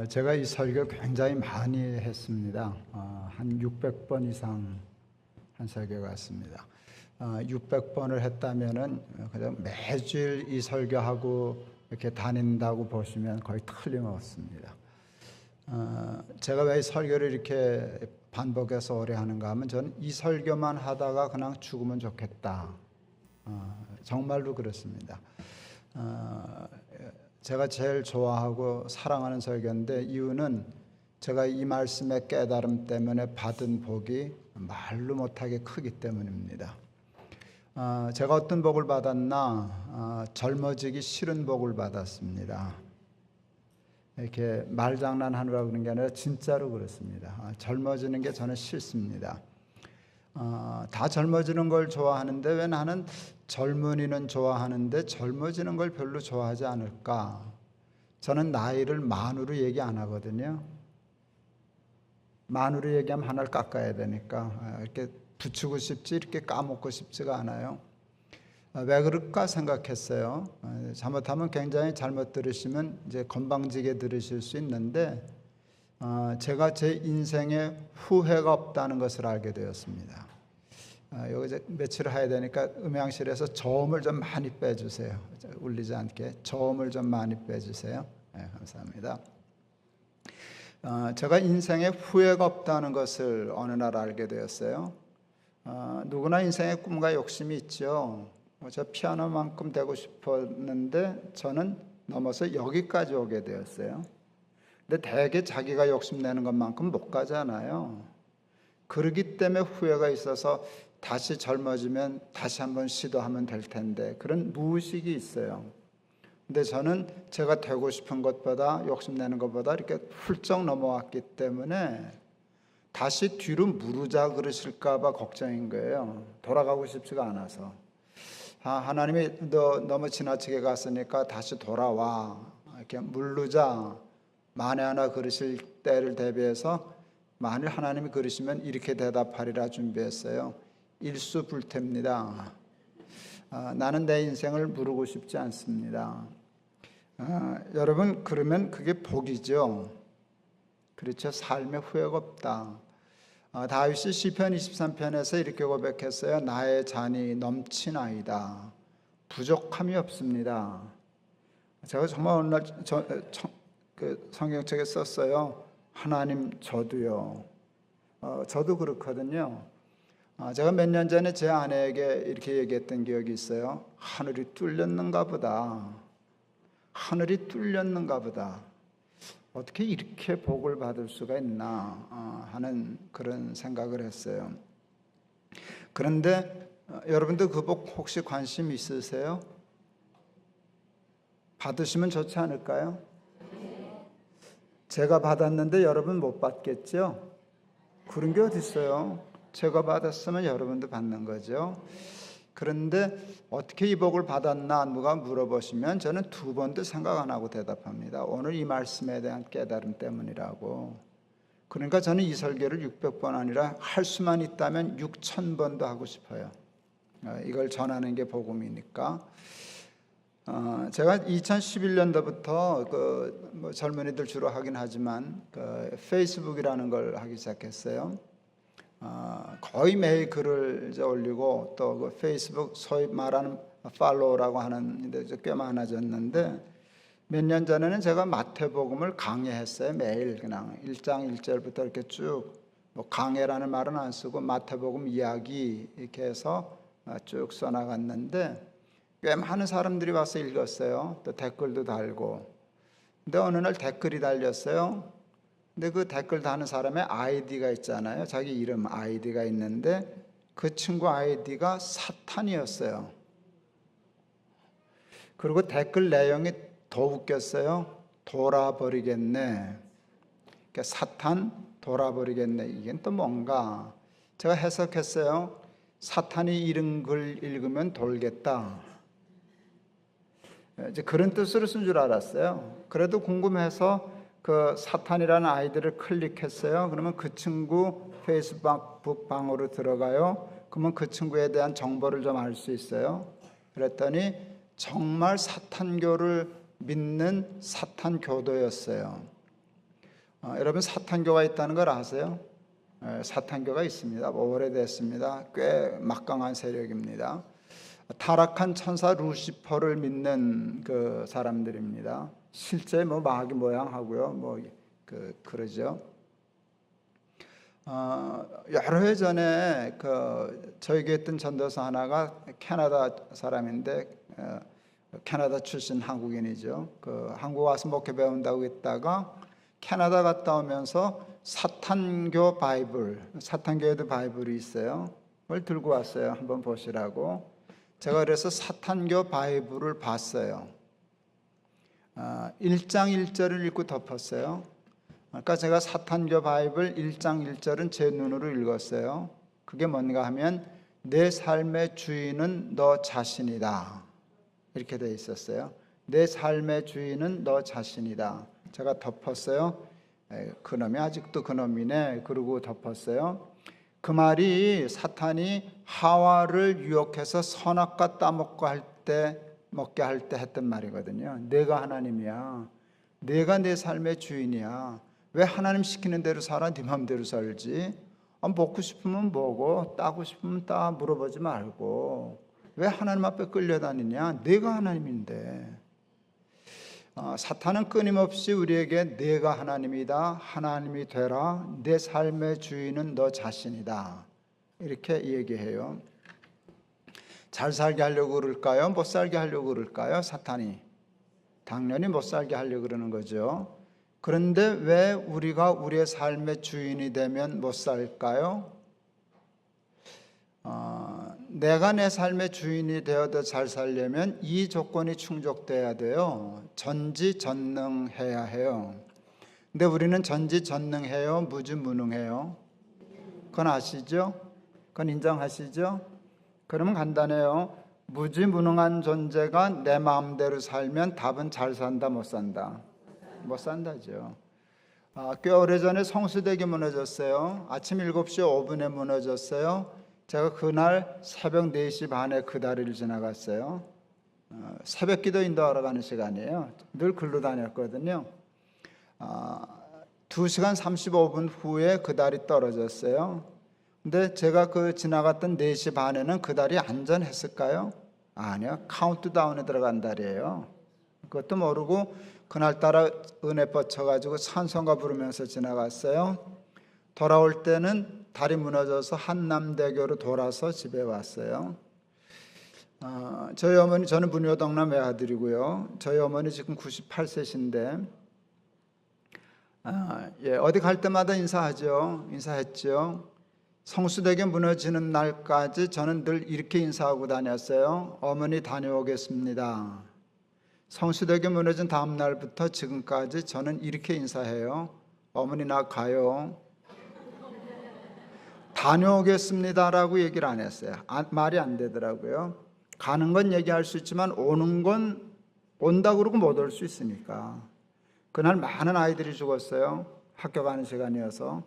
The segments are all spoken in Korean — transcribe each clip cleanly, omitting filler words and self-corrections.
제가 이 설교 굉장히 많이 했습니다. 한 600번 이상 한 설교 같습니다. 600번을 했다면은 그냥 매주일 이 설교하고 이렇게 다닌다고 보시면 거의 틀림없습니다. 제가 왜 이 설교를 이렇게 반복해서 오래 하는가 하면 저는 이 설교만 하다가 그냥 죽으면 좋겠다. 정말로 그렇습니다. 제가 제일 좋아하고 사랑하는 설교인데 이유는 제가 이 말씀의 깨달음 때문에 받은 복이 말로 못하게 크기 때문입니다. 제가 어떤 복을 받았나? 젊어지기 싫은 복을 받았습니다. 이렇게 말장난하느라 그런 게 아니라 진짜로 그렇습니다. 젊어지는 게 저는 싫습니다. 다 젊어지는 걸 좋아하는데 왜 나는 젊은이는 좋아하는데 젊어지는 걸 별로 좋아하지 않을까? 저는 나이를 만으로 얘기 안 하거든요. 만으로 얘기하면 하나를 깎아야 되니까 이렇게 붙이고 싶지 이렇게 까먹고 싶지가 않아요. 왜 그럴까 생각했어요. 잘못하면 굉장히 잘못 들으시면 이제 건방지게 들으실 수 있는데 제가 제 인생에 후회가 없다는 것을 알게 되었습니다. 여기 이제 며칠 해야 되니까 음향실에서 저음을 좀 많이 빼주세요. 울리지 않게 저음을 좀 많이 빼주세요. 네, 감사합니다. 제가 인생에 후회가 없다는 것을 어느 날 알게 되었어요. 누구나 인생에 꿈과 욕심이 있죠. 저 피아노만큼 되고 싶었는데 저는 넘어서 여기까지 오게 되었어요. 근데 대개 자기가 욕심내는 것만큼 못 가잖아요. 그러기 때문에 후회가 있어서 다시 젊어지면 다시 한번 시도하면 될 텐데 그런 무의식이 있어요. 근데 저는 제가 되고 싶은 것보다 욕심내는 것보다 이렇게 훌쩍 넘어왔기 때문에 다시 뒤로 무르자 그러실까 봐 걱정인 거예요. 돌아가고 싶지가 않아서. 하나님이 너 너무 지나치게 갔으니까 다시 돌아와. 이렇게 물르자. 만에 하나 그러실 때를 대비해서 만일 하나님이 그러시면 이렇게 대답하리라 준비했어요. 일수불태입니다. 나는 내 인생을 무르고 싶지 않습니다. 여러분 그러면 그게 복이죠. 그렇죠. 삶에 후회가 없다. 다윗이 시편 23편에서 이렇게 고백했어요. 나의 잔이 넘치나이다. 부족함이 없습니다. 제가 정말 어느 날 성경책에 썼어요. 하나님 저도요. 저도 그렇거든요. 제가 몇 년 전에 제 아내에게 이렇게 얘기했던 기억이 있어요. 하늘이 뚫렸는가 보다. 하늘이 뚫렸는가 보다. 어떻게 이렇게 복을 받을 수가 있나 하는 그런 생각을 했어요. 그런데 여러분들 그 복 혹시 관심 있으세요? 받으시면 좋지 않을까요? 제가 받았는데 여러분 못 받겠죠? 그런 게 어디 있어요? 제가 받았으면 여러분도 받는 거죠. 그런데 어떻게 이 복을 받았나 누가 물어보시면 저는 두 번도 생각 안 하고 대답합니다. 오늘 이 말씀에 대한 깨달음 때문이라고. 그러니까 저는 이 설교를 600번 아니라 할 수만 있다면 6000번도 하고 싶어요. 이걸 전하는 게 복음이니까. 제가 2011년도부터 뭐 젊은이들 주로 하긴 하지만 페이스북이라는 걸 하기 시작했어요. 거의 매일 글을 이제 올리고 또 그 페이스북 소위 말하는 팔로우라고 하는 데 꽤 많아졌는데 몇 년 전에는 제가 마태복음을 강해했어요. 매일 그냥 1장 1절부터 이렇게 쭉 뭐 강해라는 말은 안 쓰고 마태복음 이야기 이렇게 해서 쭉 써나갔는데 꽤 많은 사람들이 와서 읽었어요. 또 댓글도 달고. 근데 어느 날 댓글이 달렸어요. 근데 그 댓글 다는 사람의 아이디가 있잖아요. 자기 이름 아이디가 있는데 그 친구 아이디가 사탄이었어요. 그리고 댓글 내용이 더 웃겼어요. 돌아버리겠네. 그러니까 사탄 돌아버리겠네. 이게 또 뭔가 제가 해석했어요. 사탄이 이런 글 읽으면 돌겠다. 이제 그런 뜻으로 쓴 줄 알았어요. 그래도 궁금해서 그 사탄이라는 아이디를 클릭했어요. 그러면 그 친구 페이스북 방으로 들어가요. 그러면 그 친구에 대한 정보를 좀 알 수 있어요. 그랬더니 정말 사탄교를 믿는 사탄교도였어요. 여러분 사탄교가 있다는 걸 아세요? 사탄교가 있습니다. 오래됐습니다. 꽤 막강한 세력입니다. 타락한 천사 루시퍼를 믿는 그 사람들입니다. 실제 뭐 마귀 모양하고요, 그러죠. 여러 해 전에 저에게 있던 전도사 하나가 캐나다 사람인데 캐나다 출신 한국인이죠. 한국 와서 목회 배운다고 했다가 캐나다 갔다 오면서 사탄교 바이블, 사탄교에도 바이블이 있어요. 그걸 들고 왔어요. 한번 보시라고. 제가 그래서 사탄교 바이블을 봤어요. 1장 1절을 읽고 덮었어요. 그러니까 제가 사탄교 바이블 1장 1절은 제 눈으로 읽었어요. 그게 뭔가 하면 내 삶의 주인은 너 자신이다. 이렇게 돼 있었어요. 내 삶의 주인은 너 자신이다. 제가 덮었어요. 그놈이 아직도 그놈이네. 그러고 덮었어요. 그 말이 사탄이 하와를 유혹해서 선악과 따먹고 먹게 할 때 했던 말이거든요. 내가 하나님이야. 내가 내 삶의 주인이야. 왜 하나님 시키는 대로 살아? 네 맘대로 살지. 먹고 싶으면 먹어, 따고 싶으면 따, 물어보지 말고. 왜 하나님 앞에 끌려다니냐? 내가 하나님인데. 사탄은 끊임없이 우리에게 내가 하나님이다, 하나님이 되라, 내 삶의 주인은 너 자신이다, 이렇게 얘기해요. 잘 살게 하려고 그럴까요? 못 살게 하려고 그럴까요? 사탄이 당연히 못 살게 하려고 그러는 거죠. 그런데 왜 우리가 우리의 삶의 주인이 되면 못 살까요? 내가 내 삶의 주인이 되어도 잘 살려면 이 조건이 충족돼야 돼요. 전지전능해야 해요. 근데 우리는 전지전능해요? 무지무능해요? 그건 아시죠? 그건 인정하시죠? 그러면 간단해요. 무지무능한 존재가 내 마음대로 살면 답은 잘 산다, 못 산다? 못 산다죠. 꽤 오래전에 성수대교 무너졌어요. 아침 7시 5분에 무너졌어요. 제가 그날 새벽 4시 반에 그 다리를 지나갔어요. 새벽 기도 인도하러 가는 시간이에요. 늘 글로 다녔거든요. 2시간 35분 후에 그 다리 떨어졌어요. 근데 제가 지나갔던 4시 반에는 그 다리 안전했을까요? 아니요. 카운트다운에 들어간 다리예요. 그것도 모르고 그날따라 은혜 뻗쳐가지고 찬송가 부르면서 지나갔어요. 돌아올 때는 다리 무너져서 한남대교로 돌아서 집에 왔어요. 저희 어머니, 저는 문효동남 외아들이고요. 저희 어머니 지금 98세신데 어디 갈 때마다 인사했죠. 성수대교 무너지는 날까지 저는 늘 이렇게 인사하고 다녔어요. 어머니 다녀오겠습니다. 성수대교 무너진 다음 날부터 지금까지 저는 이렇게 인사해요. 어머니 나 가요. 다녀오겠습니다라고 얘기를 안 했어요. 말이 안 되더라고요. 가는 건 얘기할 수 있지만 오는 건 온다 그러고 못 올 수 있으니까. 그날 많은 아이들이 죽었어요. 학교 가는 시간이어서.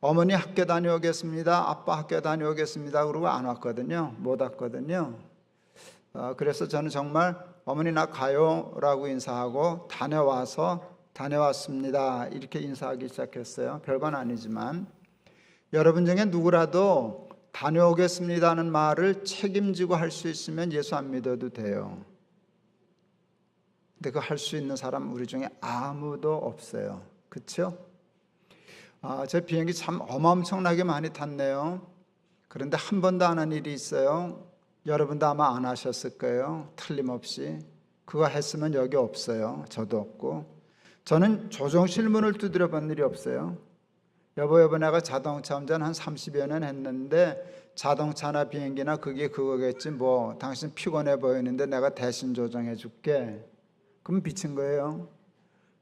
어머니 학교 다녀오겠습니다. 아빠 학교 다녀오겠습니다. 그러고 안 왔거든요. 못 왔거든요. 그래서 저는 정말 어머니 나 가요 라고 인사하고 다녀왔습니다 이렇게 인사하기 시작했어요. 별건 아니지만 여러분 중에 누구라도 다녀오겠습니다는 말을 책임지고 할 수 있으면 예수 안 믿어도 돼요. 근데 그거 할 수 있는 사람 우리 중에 아무도 없어요. 그렇죠? 제 비행기 참 엄청나게 많이 탔네요. 그런데 한 번도 안 한 일이 있어요. 여러분도 아마 안 하셨을 거예요. 틀림없이. 그거 했으면 여기 없어요. 저도 없고. 저는 조종실 문을 두드려 본 일이 없어요. 여보 내가 자동차 운전 한 30여 년 했는데 자동차나 비행기나 그게 그거겠지 뭐 당신 피곤해 보이는데 내가 대신 조정해 줄게. 그럼 미친 거예요.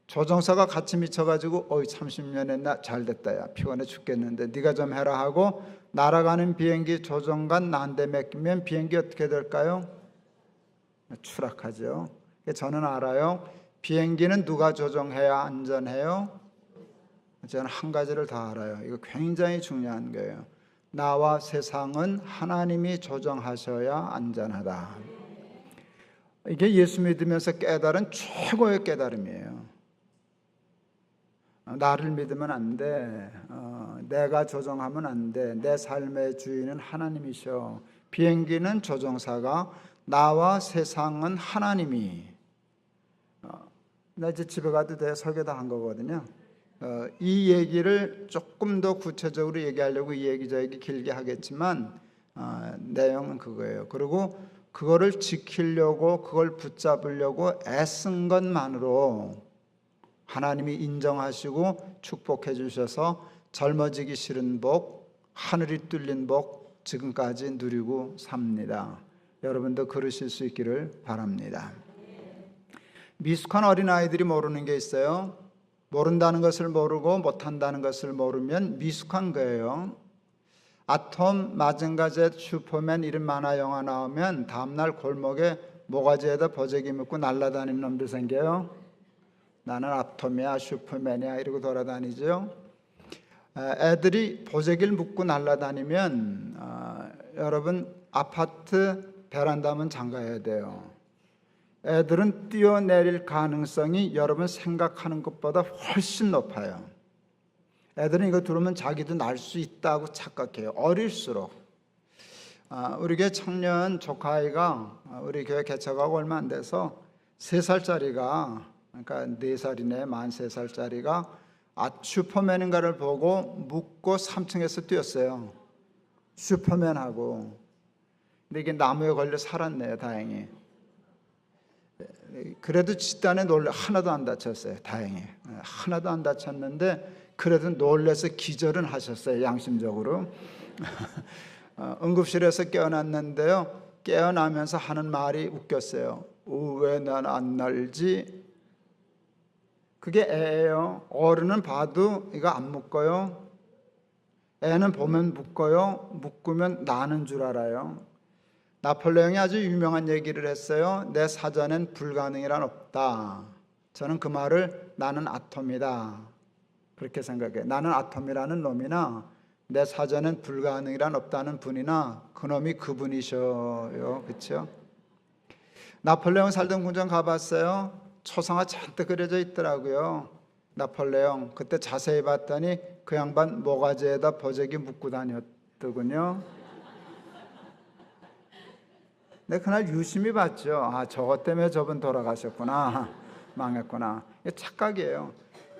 조종사가 같이 미쳐가지고 30년 했나 잘됐다 야 피곤해 죽겠는데 네가 좀 해라 하고 날아가는 비행기 조종관 나한테 맡기면 비행기 어떻게 될까요? 추락하죠. 저는 알아요. 비행기는 누가 조종해야 안전해요? 저는 한 가지를 다 알아요. 이거 굉장히 중요한 거예요. 나와 세상은 하나님이 조정하셔야 안전하다. 이게 예수 믿으면서 깨달은 최고의 깨달음이에요. 나를 믿으면 안 돼. 내가 조종하면 안 돼. 내 삶의 주인은 하나님이셔. 비행기는 조종사가, 나와 세상은 하나님이. 나 이제 집에 가도 돼. 설교 다 한 거거든요. 이 얘기를 조금 더 구체적으로 얘기하려고 이 얘기 저 얘기 길게 하겠지만 내용은 그거예요. 그리고 그거를 지키려고, 그걸 붙잡으려고 애쓴 것만으로 하나님이 인정하시고 축복해 주셔서 젊어지기 싫은 복, 하늘이 뚫린 복 지금까지 누리고 삽니다. 여러분도 그러실 수 있기를 바랍니다. 미숙한 어린아이들이 모르는 게 있어요. 모른다는 것을 모르고 못한다는 것을 모르면 미숙한 거예요. 아톰, 마징가젯, 슈퍼맨 이런 만화 영화 나오면 다음날 골목에 모가지에다 버재기 묶고 날아다니는 놈들 생겨요. 나는 아톰이야, 슈퍼맨이야 이러고 돌아다니죠. 애들이 보재기를 묶고 날아다니면 여러분 아파트 베란다문 잠가야 돼요. 애들은 뛰어내릴 가능성이 여러분 생각하는 것보다 훨씬 높아요. 애들은 이거 들으면 자기도 날 수 있다고 착각해요. 어릴수록. 우리 교회 청년 조카아이가 우리 교회 개척하고 얼마 안 돼서 3살짜리가, 그러니까 4살이네, 만 3살짜리가 슈퍼맨인가를 보고 묻고 3층에서 뛰었어요. 슈퍼맨하고. 근데 이게 나무에 걸려 살았네요, 다행히. 그래도 집단에 놀래 하나도 안 다쳤어요. 다행히 하나도 안 다쳤는데 그래도 놀래서 기절은 하셨어요. 양심적으로. 응급실에서 깨어났는데요, 깨어나면서 하는 말이 웃겼어요. 왜 난 안 날지? 그게 애예요. 어른은 봐도 이거 안 묶어요. 애는 보면 묶어요. 묶으면 나는 줄 알아요. 나폴레옹이 아주 유명한 얘기를 했어요. 내 사전엔 불가능이란 없다. 저는 그 말을 나는 아톰이다 그렇게 생각해요. 나는 아톰이라는 놈이나 내 사전엔 불가능이란 없다는 분이나 그놈이 그분이셔요. 그렇죠? 나폴레옹 살던 궁전 가봤어요. 초상화 잔뜩 그려져 있더라고요. 나폴레옹 그때 자세히 봤더니 그 양반 모가지에다 버재기 묶고 다녔더군요. 근데 그날 유심히 봤죠. 저것 때문에 저분 돌아가셨구나. 망했구나. 착각이에요.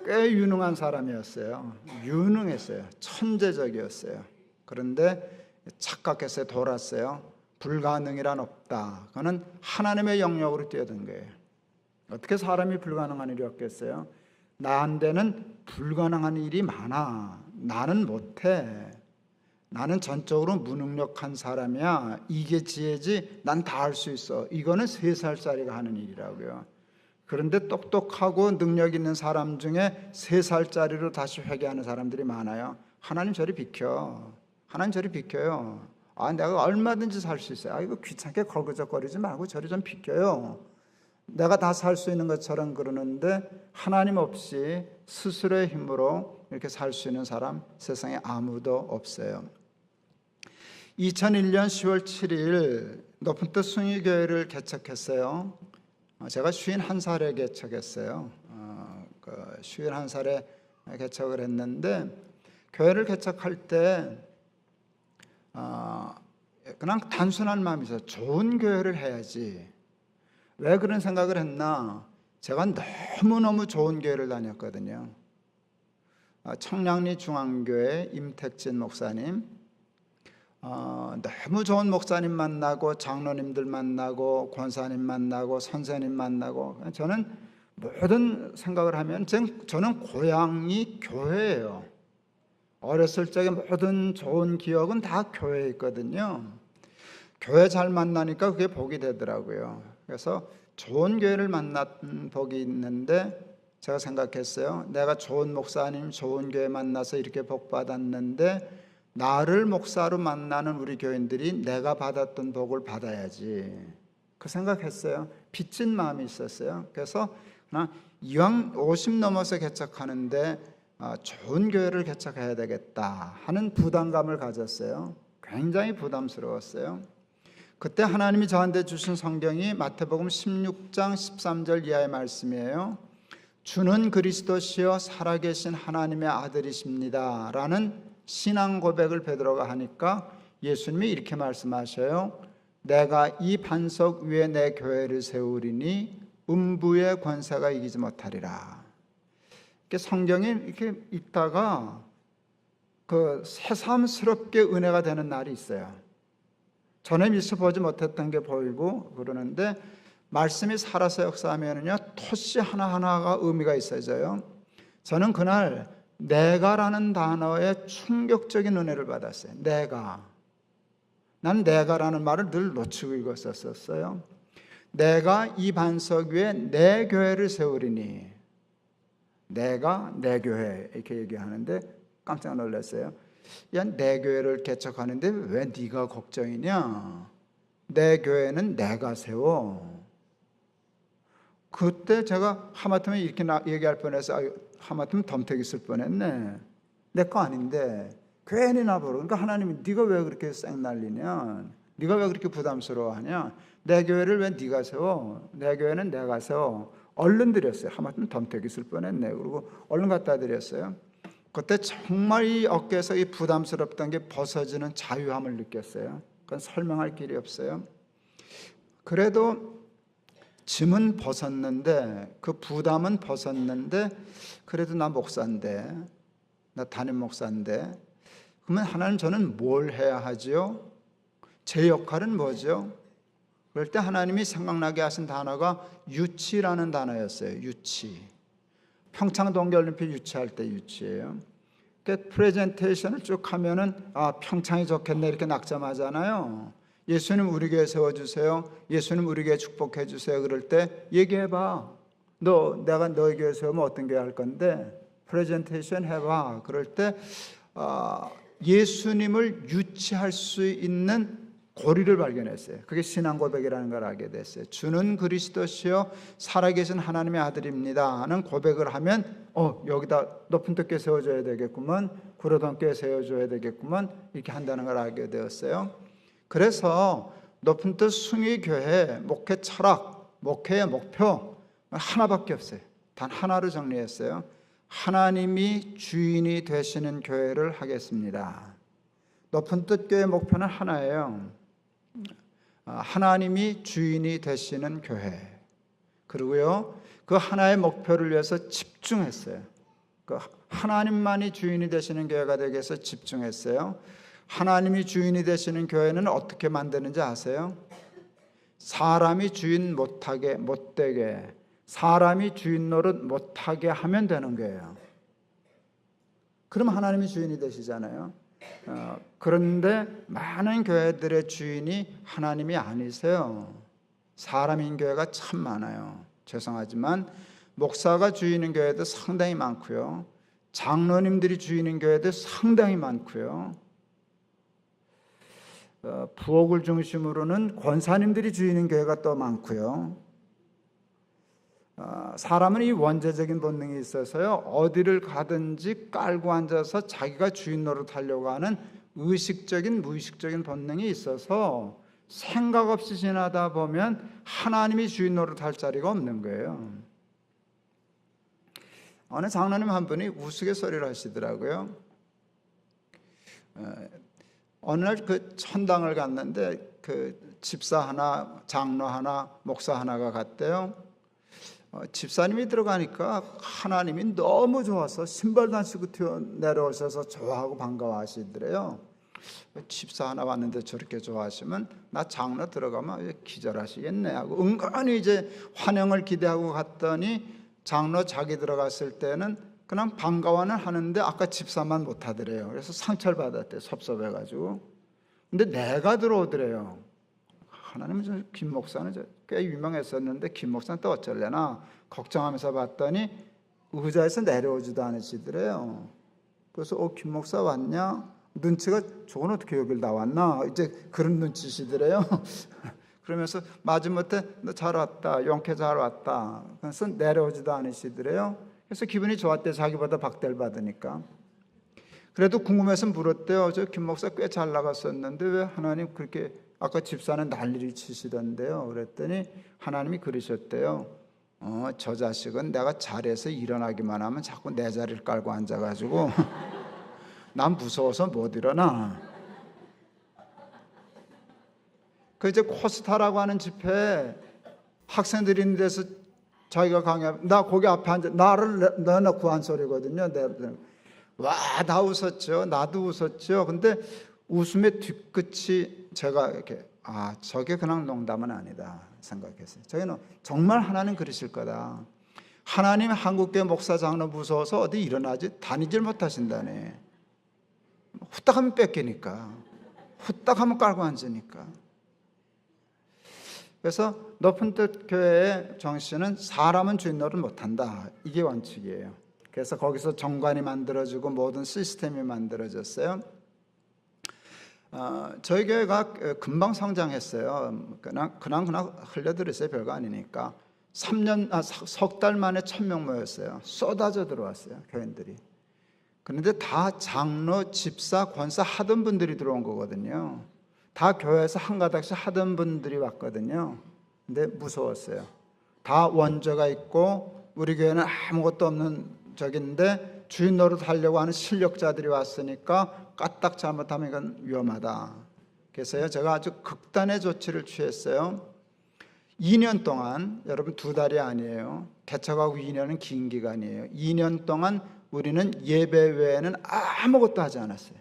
꽤 유능한 사람이었어요. 유능했어요. 천재적이었어요. 그런데 착각해서 돌았어요. 불가능이란 없다. 그거는 하나님의 영역으로 뛰어든 거예요. 어떻게 사람이 불가능한 일이 없겠어요? 나한테는 불가능한 일이 많아. 나는 못해. 나는 전적으로 무능력한 사람이야. 이게 지혜지. 난 다 할 수 있어. 이거는 3살짜리가 하는 일이라고요. 그런데 똑똑하고 능력 있는 사람 중에 3살짜리로 다시 회개하는 사람들이 많아요. 하나님 저리 비켜. 하나님 저리 비켜요. 내가 얼마든지 살 수 있어요. 이거 귀찮게 걸그적거리지 말고 저리 좀 비켜요. 내가 다 살 수 있는 것처럼 그러는데 하나님 없이 스스로의 힘으로 이렇게 살 수 있는 사람 세상에 아무도 없어요. 2001년 10월 7일 높은 뜻 숭의교회를 개척했어요. 제가 51살에 개척했어요. 51살에 개척을 했는데 교회를 개척할 때 그냥 단순한 마음이 있어요. 좋은 교회를 해야지. 왜 그런 생각을 했나? 제가 너무너무 좋은 교회를 다녔거든요. 청량리 중앙교회 임택진 목사님, 너무 좋은 목사님 만나고 장로님들 만나고 권사님 만나고 선생님 만나고 저는 모든 생각을 하면 저는 고향이 교회예요. 어렸을 적에 모든 좋은 기억은 다 교회에 있거든요. 교회 잘 만나니까 그게 복이 되더라고요. 그래서 좋은 교회를 만난 복이 있는데 제가 생각했어요. 내가 좋은 목사님, 좋은 교회 만나서 이렇게 복 받았는데 나를 목사로 만나는 우리 교인들이 내가 받았던 복을 받아야지. 그 생각했어요. 빚진 마음이 있었어요. 그래서 이왕 50 넘어서 개척하는데 좋은 교회를 개척해야 되겠다 하는 부담감을 가졌어요. 굉장히 부담스러웠어요. 그때 하나님이 저한테 주신 성경이 마태복음 16장 13절 이하의 말씀이에요. 주는 그리스도시요 살아계신 하나님의 아들이십니다 라는 신앙 고백을 베드로가 하니까 예수님이 이렇게 말씀하셔요. 내가 이 반석 위에 내 교회를 세우리니 음부의 권세가 이기지 못하리라. 이렇게 성경이 이렇게 읽다가 그 새삼스럽게 은혜가 되는 날이 있어요. 전에 미처 보지 못했던 게 보이고 그러는데 말씀이 살아서 역사하면은요 토시 하나하나가 의미가 있어져요. 저는 그날 내가라는 단어에 충격적인 은혜를 받았어요. 난 내가라는 말을 늘 놓치고 읽었었어요. 내가 이 반석 위에 내 교회를 세우리니, 내가 내 교회 이렇게 얘기하는데 깜짝 놀랐어요. 야, 내 교회를 개척하는데 왜 네가 걱정이냐? 내 교회는 내가 세워. 그때 제가 하마터면 이렇게 얘기할 뻔해서 하마터면 덤태기 쓸 뻔했네. 내 거 아닌데 괜히 나보러. 그러니까 하나님이 네가 왜 그렇게 쌩 날리냐? 네가 왜 그렇게 부담스러워하냐? 내 교회를 왜 네가 세워? 내 교회는 내가 세워. 얼른 드렸어요. 하마터면 덤태기 쓸 뻔했네. 그리고 얼른 갖다 드렸어요. 그때 정말 이 어깨에서 이 부담스럽던 게 벗어지는 자유함을 느꼈어요. 그건 설명할 길이 없어요. 그래도 짐은 벗었는데, 그 부담은 벗었는데, 그래도 나 목사인데, 나 담임 목사인데, 그러면 하나님 저는 뭘 해야 하지요? 제 역할은 뭐죠? 그럴 때 하나님이 생각나게 하신 단어가 유치라는 단어였어요. 유치. 평창 동계올림픽 유치할 때 유치예요. 그러니까 프레젠테이션을 쭉 하면은 평창이 좋겠네 이렇게 낙점하잖아요. 예수님 우리 교회 세워주세요. 예수님 우리 교회 축복해 주세요. 그럴 때 얘기해봐. 내가 너희 교회 세우면 어떤 교회 할 건데 프레젠테이션 해봐. 그럴 때 예수님을 유치할 수 있는 고리를 발견했어요. 그게 신앙 고백이라는 걸 알게 됐어요. 주는 그리스도시요 살아계신 하나님의 아들입니다 하는 고백을 하면 여기다 높은 뜻 교회 세워줘야 되겠구먼, 구로동 교회 세워줘야 되겠구먼 이렇게 한다는 걸 알게 되었어요. 그래서 높은 뜻 숭의교회 목회 철학, 목회의 목표 하나밖에 없어요. 단 하나로 정리했어요. 하나님이 주인이 되시는 교회를 하겠습니다. 높은 뜻 교회 목표는 하나예요. 하나님이 주인이 되시는 교회. 그리고요 그 하나의 목표를 위해서 집중했어요. 그 하나님만이 주인이 되시는 교회가 되기 위해서 집중했어요. 하나님이 주인이 되시는 교회는 어떻게 만드는지 아세요? 사람이 주인 못되게 사람이 주인 노릇 못하게 하면 되는 거예요. 그럼 하나님이 주인이 되시잖아요. 그런데 많은 교회들의 주인이 하나님이 아니세요. 사람인 교회가 참 많아요. 죄송하지만 목사가 주인인 교회도 상당히 많고요. 장로님들이 주인인 교회도 상당히 많고요. 부엌을 중심으로는 권사님들이 주인인 교회가 또 많고요. 사람은 이 원죄적인 본능이 있어서요 어디를 가든지 깔고 앉아서 자기가 주인 노릇하려고 하는 의식적인 무의식적인 본능이 있어서 생각 없이 지나다 보면 하나님이 주인 노릇할 자리가 없는 거예요. 어느 장로님 한 분이 우스갯소리를 하시더라고요. 어느 날 그 천당을 갔는데 그 집사 하나, 장로 하나, 목사 하나가 갔대요. 집사님이 들어가니까 하나님이 너무 좋아서 신발도 안 신고 내려오셔서 좋아하고 반가워하시더래요. 집사 하나 왔는데 저렇게 좋아하시면 나 장로 들어가면 기절하시겠네 하고 은근히 이제 환영을 기대하고 갔더니 장로 자기 들어갔을 때는 그냥 반가워는 하는데 아까 집사만 못하더래요. 그래서 상처를 받았대요. 섭섭해가지고. 근데 내가 들어오더래요. 하나님은 김 목사는 꽤 유명했었는데 김 목사는 또 어쩌려나 걱정하면서 봤더니 의자에서 내려오지도 않으시더래요. 그래서 김 목사 왔냐? 눈치가 저건 어떻게 여길 나왔나? 이제 그런 눈치시더래요. 그러면서 마지못해 너 잘 왔다, 용케 잘 왔다. 그래서 내려오지도 않으시더래요. 그래서 기분이 좋았대요. 자기보다 박대를 받으니까. 그래도 궁금해서 물었대요. 저 김 목사 꽤 잘 나갔었는데 왜 하나님 그렇게 아까 집사는 난리를 치시던데요. 그랬더니 하나님이 그러셨대요. 저 자식은 내가 자리에서 일어나기만 하면 자꾸 내 자리를 깔고 앉아가지고 난 무서워서 못 일어나. 그 이제 코스타라고 하는 집회에 학생들이 있는 데서 자기가 강의하면 나 거기 앞에 앉아 나를 넣어놓고 한 소리거든요. 와, 다 웃었죠. 나도 웃었죠. 근데 웃음의 뒤끝이 제가 이렇게 저게 그냥 농담은 아니다 생각했어요. 저기는 정말 하나님 그러실 거다. 하나님 한국교회 목사 장로 무서워서 어디 일어나지 다니질 못하신다네. 후딱하면 뺏기니까, 후딱하면 깔고 앉으니까. 그래서 높은 뜻 교회의 정신은 사람은 주인 노릇 못한다. 이게 원칙이에요. 그래서 거기서 정관이 만들어지고 모든 시스템이 만들어졌어요. 저희 교회가 금방 성장했어요. 그냥 흘려들었어요. 별거 아니니까. 석 달 만에 1,000명 모였어요. 쏟아져 들어왔어요. 교인들이. 그런데 다 장로, 집사, 권사 하던 분들이 들어온 거거든요. 다 교회에서 한 가닥씩 하던 분들이 왔거든요. 근데 무서웠어요. 다 원조가 있고 우리 교회는 아무것도 없는 적인데 주인 노릇 하려고 하는 실력자들이 왔으니까 까딱 잘못하면 이건 위험하다. 그래서요 제가 아주 극단의 조치를 취했어요. 2년 동안, 여러분 2달이 아니에요. 개척하고 2년은 긴 기간이에요. 2년 동안 우리는 예배 외에는 아무것도 하지 않았어요.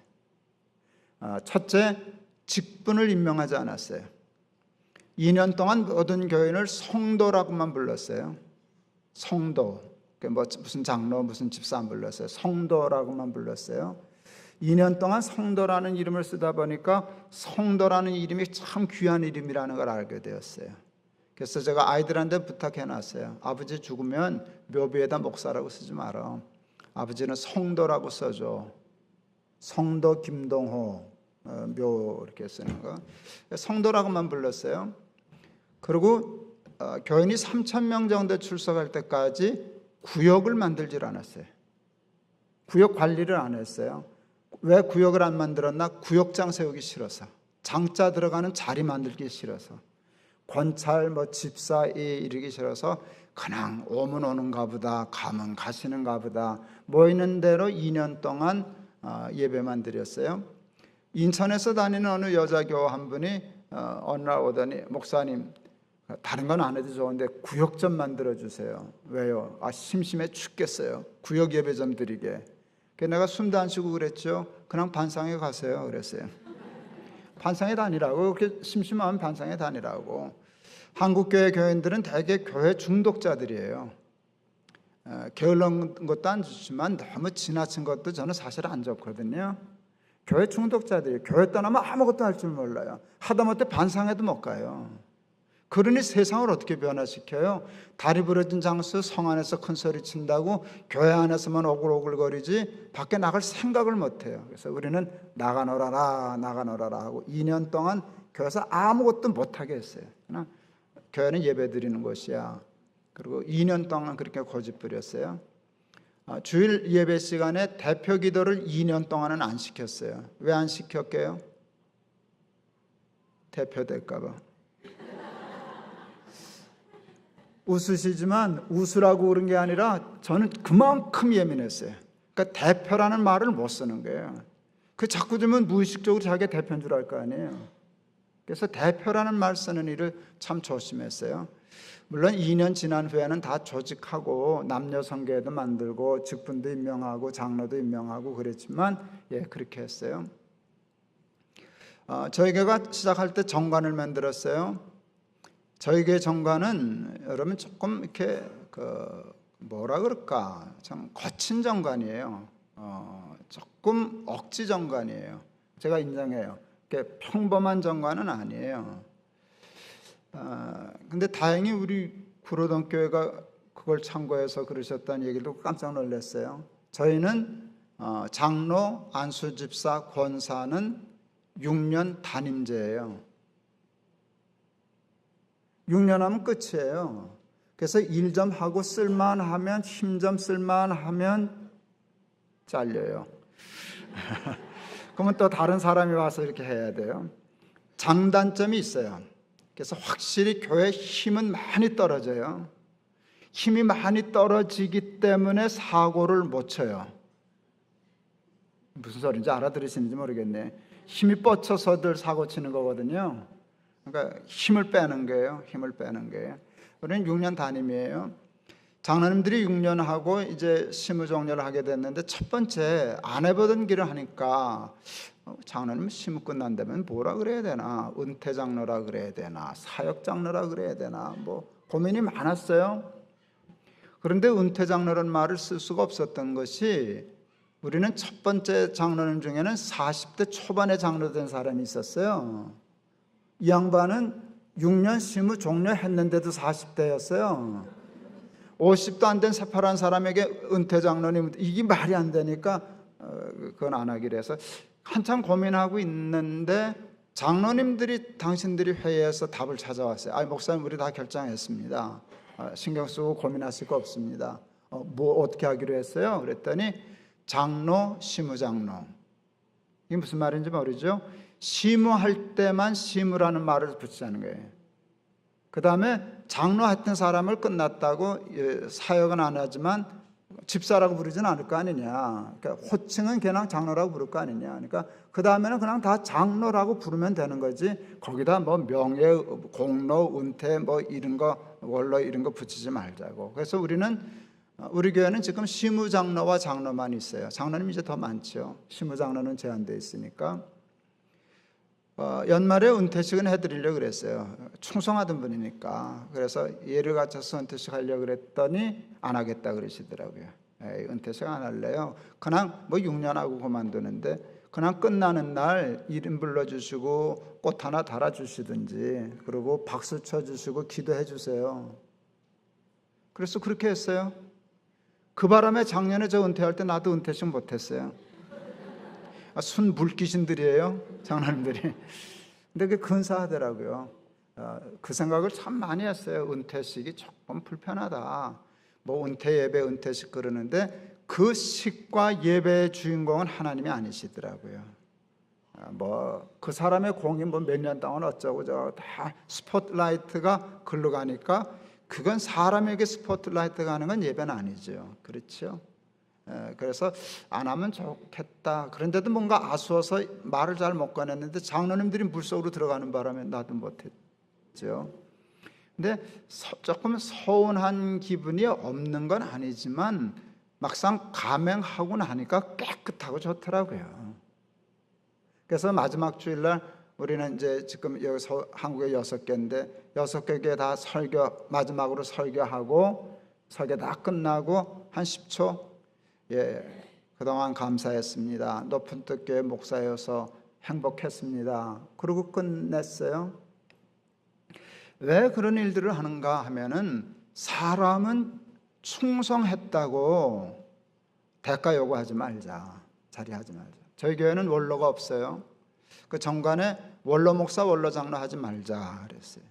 첫째, 직분을 임명하지 않았어요. 2년 동안 모든 교인을 성도라고만 불렀어요. 성도. 무슨 장로, 무슨 집사 안 불렀어요. 성도라고만 불렀어요. 2년 동안 성도라는 이름을 쓰다 보니까 성도라는 이름이 참 귀한 이름이라는 걸 알게 되었어요. 그래서 제가 아이들한테 부탁해놨어요. 아버지 죽으면 묘비에다 목사라고 쓰지 마라. 아버지는 성도라고 써줘. 성도 김동호 묘 이렇게 쓰는 거. 성도라고만 불렀어요. 그리고 교인이 3,000명 정도 출석할 때까지 구역을 만들질 않았어요. 구역 관리를 안 했어요. 왜 구역을 안 만들었나? 구역장 세우기 싫어서. 장자 들어가는 자리 만들기 싫어서. 권찰, 집사 이르기 싫어서 그냥 오면 오는가 보다, 가면 가시는가 보다 모이는 대로 2년 동안 예배만 드렸어요. 인천에서 다니는 어느 여자교우 한 분이 어느 날 오더니 목사님 다른 건 안 해도 좋은데 구역 좀 만들어 주세요. 왜요? 심심해 죽겠어요. 구역 예배 좀 드리게. 그래서 내가 숨도 안 쉬고 그랬죠. 그냥 반상회 가세요 그랬어요. 반상회 다니라고. 그렇게 심심하면 반상회 다니라고. 한국교회 교인들은 대개 교회 중독자들이에요. 게을른 것도 안 좋지만 너무 지나친 것도 저는 사실 안 좋거든요. 교회 중독자들이 교회 떠나면 아무것도 할 줄 몰라요. 하다못해 반상회도 못 가요. 그러니 세상을 어떻게 변화시켜요? 다리 부러진 장수 성 안에서 큰 소리 친다고 교회 안에서만 오글오글거리지 밖에 나갈 생각을 못해요. 그래서 우리는 나가 놀아라 하고 2년 동안 교회에서 아무것도 못하게 했어요. 그냥 교회는 예배 드리는 곳이야. 그리고 2년 동안 그렇게 고집부렸어요. 주일 예배 시간에 대표 기도를 2년 동안은 안 시켰어요. 왜 안 시켰게요? 대표 될까 봐. 웃으시지만 웃으라고 그런 게 아니라 저는 그만큼 예민했어요. 그러니까 대표라는 말을 못 쓰는 거예요. 그 자꾸 들으면 무의식적으로 자기가 대표인 줄 알 거 아니에요. 그래서 대표라는 말 쓰는 일을 참 조심했어요. 물론 2년 지난 후에는 다 조직하고 남녀 성교회도 만들고 직분도 임명하고 장로도 임명하고 그랬지만 그렇게 했어요. 저희 교회가 시작할 때 정관을 만들었어요. 저희 교회 정관은 여러분 조금 이렇게 뭐라 그럴까 참 거친 정관이에요. 조금 억지 정관이에요. 제가 인정해요. 평범한 정관은 아니에요. 근데 다행히 우리 구로동 교회가 그걸 참고해서 그러셨다는 얘기를 듣고 깜짝 놀랐어요. 저희는 장로, 안수집사, 권사는 6년 단임제예요. 6년 하면 끝이에요. 그래서 일 좀 하고 쓸만하면 힘 좀 쓸만하면 잘려요. 그러면 또 다른 사람이 와서 이렇게 해야 돼요. 장단점이 있어요. 그래서 확실히 교회 힘은 많이 떨어져요. 힘이 많이 떨어지기 때문에 사고를 못 쳐요. 무슨 소리인지 알아들으시는지 모르겠네. 힘이 뻗쳐서들 사고 치는 거거든요. 그러니까 힘을 빼는 거예요. 힘을 빼는 거예요. 우리는 6년 담임이에요. 장로님들이 6년 하고 이제 시무종료를 하게 됐는데 첫 번째 안 해보던 길을 하니까 장로님 시무 끝난다면 뭐라 그래야 되나, 은퇴 장로라 그래야 되나, 사역 장로라 그래야 되나, 뭐 고민이 많았어요. 그런데 은퇴 장로라는 말을 쓸 수가 없었던 것이, 우리는 첫 번째 장로님 중에는 40대 초반에 장로된 사람이 있었어요. 이 양반은 6년 시무 종료했는데도 40대였어요. 50도 안 된 새파란 사람에게 은퇴 장로님, 이게 말이 안 되니까 그건 안 하기로 해서 한참 고민하고 있는데 장로님들이, 당신들이 회의에서 답을 찾아왔어요. 목사님, 우리 다 결정했습니다. 신경 쓰고 고민하실 거 없습니다. 뭐 어떻게 하기로 했어요? 그랬더니 장로, 시무장로. 이게 무슨 말인지 모르죠? 시무할 때만 시무라는 말을 붙이자는 거예요. 그 다음에 장로 했던 사람을 끝났다고 사역은 안 하지만 집사라고 부르지는 않을 거 아니냐. 그러니까 호칭은 그냥 장로라고 부를 거 아니냐. 그러니까 그 다음에는 그냥 다 장로라고 부르면 되는 거지, 거기다 뭐 명예, 공로, 은퇴 뭐 이런 거, 원로 이런 거 붙이지 말자고. 그래서 우리 교회는 지금 시무장로와 장로만 있어요. 장로님 이제 더 많죠. 시무장로는 제한되어 있으니까. 연말에 은퇴식은 해드리려고 그랬어요. 충성하던 분이니까. 그래서 예를 갖춰서 은퇴식 하려고 그랬더니 안 하겠다 그러시더라고요. 은퇴식 안 할래요. 그냥 뭐 6년 하고 그만두는데 그냥 끝나는 날 이름 불러주시고 꽃 하나 달아주시든지, 그리고 박수 쳐주시고 기도해 주세요. 그래서 그렇게 했어요. 그 바람에 작년에 저 은퇴할 때 나도 은퇴식 못했어요. 순 물귀신들이에요, 장로님들이. 근데 그게 근사하더라고요. 그 생각을 참 많이 했어요. 은퇴식이 조금 불편하다. 뭐 은퇴 예배, 은퇴식 그러는데 그 식과 예배의 주인공은 하나님이 아니시더라고요. 뭐 그 사람의 공이 뭐 몇 년 동안 어쩌고 저 다 스포트라이트가 글로 가니까 그건 사람에게 스포트라이트 가는 건 예배는 아니죠. 그렇죠? 그래서 안 하면 좋겠다. 그런데도 뭔가 아쉬워서 말을 잘 못 꺼냈는데 장로님들이 물속으로 들어가는 바람에 나도 못했죠. 근데 조금 서운한 기분이 없는 건 아니지만 막상 감행하고 나니까 깨끗하고 좋더라고요. 그래서 마지막 주일날 우리는 이제 지금 여기서 한국에 6개인데 6개 다 설교, 마지막으로 설교하고 설교 다 끝나고 한 10초, 그동안 감사했습니다. 높은 뜻교회 목사여서 행복했습니다. 그러고 끝냈어요. 왜 그런 일들을 하는가 하면은, 사람은 충성했다고 대가 요구하지 말자, 자리하지 말자. 저희 교회는 원로가 없어요. 그 정관에 원로 목사, 원로 장로 하지 말자 그랬어요.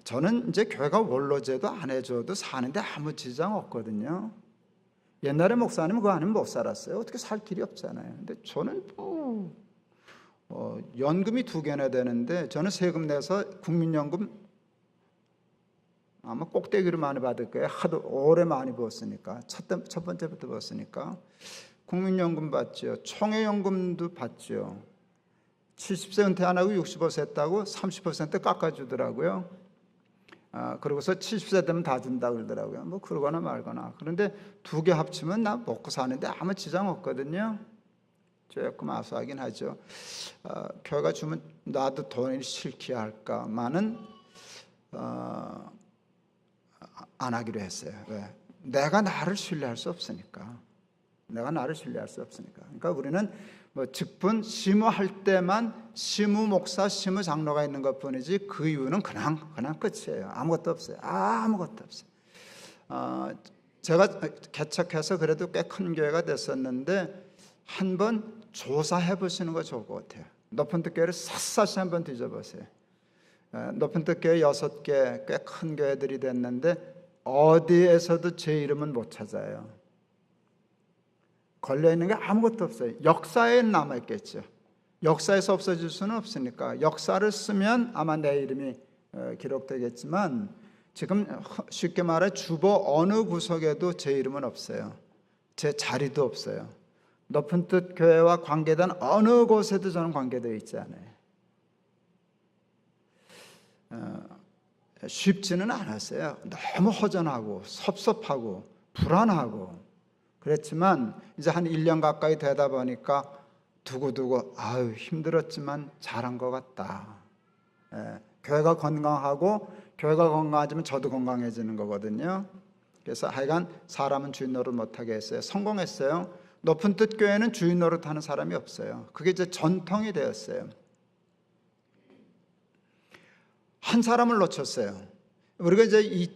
저는 이제 교회가 원로제도 안 해줘도 사는데 아무 지장 없거든요. 옛날에 목사님 그거 아니면 못 살았어요. 어떻게 살 길이 없잖아요. 근데 저는 연금이 2개나 되는데, 저는 세금 내서 국민연금 아마 꼭대기로 많이 받을 거예요. 하도 오래 많이 벌었으니까. 첫 번째부터 벌었으니까. 국민연금 받죠. 총회연금도 받죠. 70세 은퇴 안 하고 65세 했다고 30% 깎아주더라고요. 그러고서 70세 되면 다 준다 그러더라고요. 뭐 그러거나 말거나. 그런데 2개 합치면 나 먹고 사는데 아무 지장 없거든요. 조금 아수하긴 하죠. 교회가 주면 나도 돈이 싫게 할까만은 안 하기로 했어요. 왜? 내가 나를 신뢰할 수 없으니까. 그러니까 우리는 뭐 직분 시무할 때만 시무 목사, 시무 장로가 있는 것뿐이지 그 이유는 그냥 끝이에요. 아무것도 없어요. 아무것도 없어요. 제가 개척해서 그래도 꽤 큰 교회가 됐었는데 한번 조사해 보시는 거 좋을 것 같아요. 높은 뜻 교회를 샅샅이 한번 뒤져보세요. 높은 뜻 교회 6개 꽤 큰 교회들이 됐는데 어디에서도 제 이름은 못 찾아요. 걸려있는 게 아무것도 없어요. 역사에 남아있겠죠. 역사에서 없어질 수는 없으니까 역사를 쓰면 아마 내 이름이 기록되겠지만 지금 쉽게 말해 주보 어느 구석에도 제 이름은 없어요. 제 자리도 없어요. 높은 뜻 교회와 관계된 어느 곳에도 저는 관계되어 있지 않아요. 쉽지는 않았어요. 너무 허전하고 섭섭하고 불안하고 그랬지만 이제 한 1년 가까이 되다 보니까 두고두고 아유 힘들었지만 잘한 것 같다. 교회가 건강하고 교회가 건강해지면 저도 건강해지는 거거든요. 그래서 하여간 사람은 주인 노릇 못하게 했어요. 성공했어요. 높은 뜻 교회는 주인 노릇하는 사람이 없어요. 그게 이제 전통이 되었어요. 한 사람을 놓쳤어요. 우리가 이제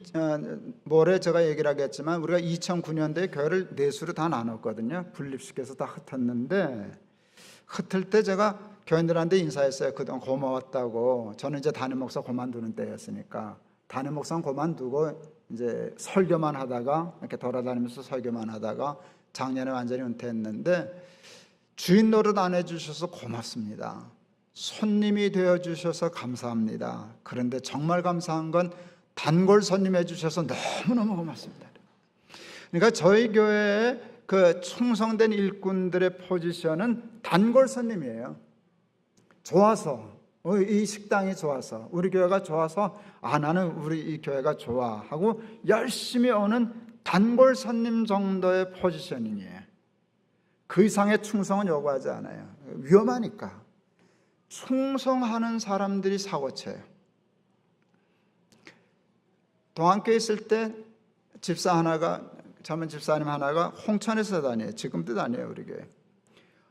모레 제가 얘기를 하겠지만 우리가 2009년도에 교회를 내수로 다 나눴거든요. 분립시켜서 다 흩었는데 흩을 때 제가 교인들한테 인사했어요. 그동안 고마웠다고. 저는 이제 담임 목사 그만두는 때였으니까 담임 목사는 그만두고 이제 설교만 하다가 이렇게 돌아다니면서 설교만 하다가 작년에 완전히 은퇴했는데 주인 노릇 안 해주셔서 고맙습니다. 손님이 되어주셔서 감사합니다. 그런데 정말 감사한 건 단골 손님 해주셔서 너무너무 고맙습니다. 그러니까 저희 교회의 그 충성된 일꾼들의 포지션은 단골 손님이에요. 좋아서, 이 식당이 좋아서, 우리 교회가 좋아서 나는 우리 이 교회가 좋아 하고 열심히 오는 단골 손님 정도의 포지셔닝이에요. 그 이상의 충성은 요구하지 않아요. 위험하니까. 충성하는 사람들이 사고쳐요. 동안교회 있을 때 젊은 집사님 하나가 홍천에서 다녀요. 지금도 다녀요, 우리 교회.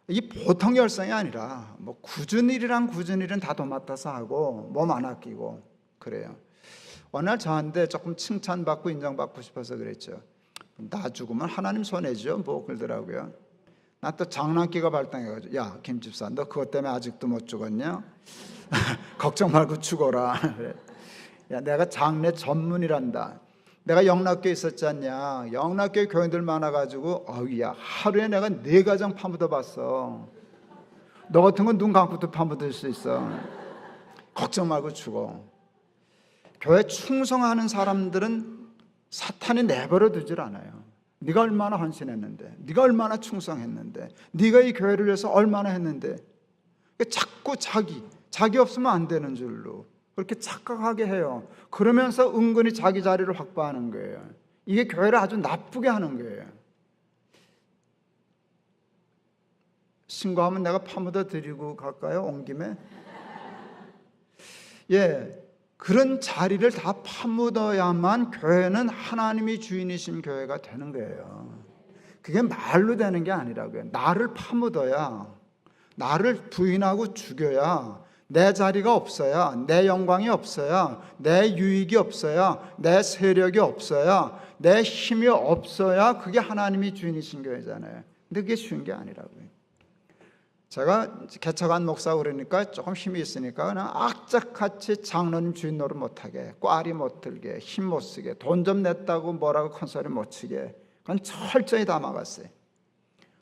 이 보통 열성이 아니라 뭐 굳은 일은 다 도맡아서 하고 몸 안 아끼고 그래요. 어느 날 저한테 조금 칭찬받고 인정받고 싶어서 그랬죠. 나 죽으면 하나님 손해죠, 뭐 그러더라고요. 나 또 장난기가 발동해가지고 야, 김 집사 너 그것 때문에 아직도 못 죽었냐? 걱정 말고 죽어라. 야, 내가 장례 전문이란다. 내가 영락교에 있었지 않냐? 영락교에 교인들 많아가지고 어우야 하루에 내가 4가정 파묻어 봤어. 너 같은 건 눈 감고도 파묻을 수 있어. 걱정 말고 죽어. 교회 충성하는 사람들은 사탄이 내버려 두질 않아요. 네가 얼마나 헌신했는데, 네가 얼마나 충성했는데, 네가 이 교회를 위해서 얼마나 했는데, 자꾸 자기 없으면 안 되는 줄로 그렇게 착각하게 해요. 그러면서 은근히 자기 자리를 확보하는 거예요. 이게 교회를 아주 나쁘게 하는 거예요. 신고하면 내가 파묻어 드리고 갈까요? 온 김에? 예, 그런 자리를 다 파묻어야만 교회는 하나님이 주인이신 교회가 되는 거예요. 그게 말로 되는 게 아니라고요. 나를 파묻어야, 나를 부인하고 죽여야, 내 자리가 없어야, 내 영광이 없어야, 내 유익이 없어야, 내 세력이 없어야, 내 힘이 없어야 그게 하나님이 주인이신 교회잖아요. 근데 그게 쉬운 게 아니라고요. 제가 개척한 목사고 그러니까 조금 힘이 있으니까 그냥 악착같이 장로님 주인 노릇 못하게, 꽈리 못 들게, 힘 못 쓰게, 돈 좀 냈다고 뭐라고 큰 소리 못 치게 그건 철저히 다 막았어요.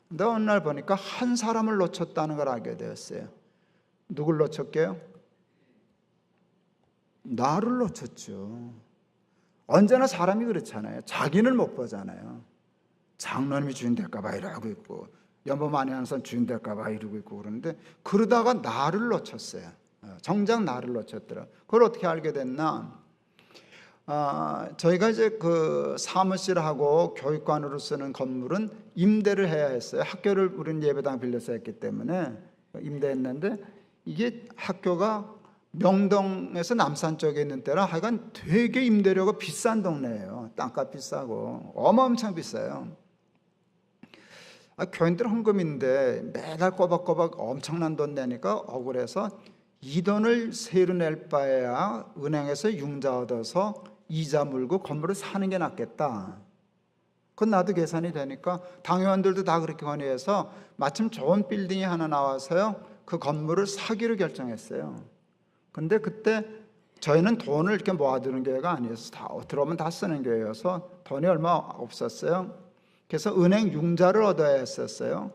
근데 어느 날 보니까 한 사람을 놓쳤다는 걸 알게 되었어요. 누굴 놓쳤게요? 나를 놓쳤죠. 언제나 사람이 그렇잖아요. 자기는 못 보잖아요. 장로님이 주인 될까 봐 이러고 있고 연보 많이 하는 사람 주인 될까 봐 이러고 있고 그러는데 그러다가 나를 놓쳤어요. 정작 나를 놓쳤더라. 그걸 어떻게 알게 됐나? 저희가 이제 그 사무실하고 교육관으로 쓰는 건물은 임대를 해야 했어요. 학교를 우리는 예배당 빌려서 했기 때문에 임대했는데 이게 학교가 명동에서 남산 쪽에 있는 데라 하여간 되게 임대료가 비싼 동네예요. 땅값 비싸고 어마어마하게 비싸요. 교인들 헌금인데 매달 꼬박꼬박 엄청난 돈 내니까 억울해서 이 돈을 세로 낼 바에야 은행에서 융자 얻어서 이자 물고 건물을 사는 게 낫겠다. 그건 나도 계산이 되니까 당회원들도 다 그렇게 건의해서 마침 좋은 빌딩이 하나 나와서요 그 건물을 사기로 결정했어요. 근데 그때 저희는 돈을 이렇게 모아두는 교회가 아니어서 다 들어오면 다 쓰는 교회여서 돈이 얼마 없었어요. 그래서 은행 융자를 얻어야 했었어요.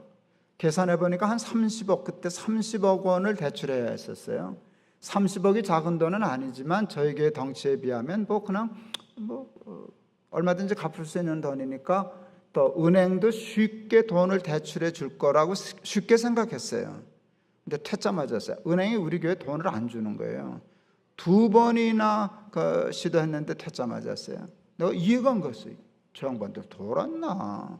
계산해 보니까 한 30억, 그때 30억 원을 대출해야 했었어요. 30억이 작은 돈은 아니지만 저희 교회 덩치에 비하면 뭐 그냥 얼마든지 갚을 수 있는 돈이니까 또 은행도 쉽게 돈을 대출해 줄 거라고 쉽게 생각했어요. 근데 퇴짜 맞았어요. 은행이 우리 교회 돈을 안 주는 거예요. 2번이나 시도했는데 퇴짜 맞았어요. 내가 이해가 안 갔어요. 저 양반들 돌았나?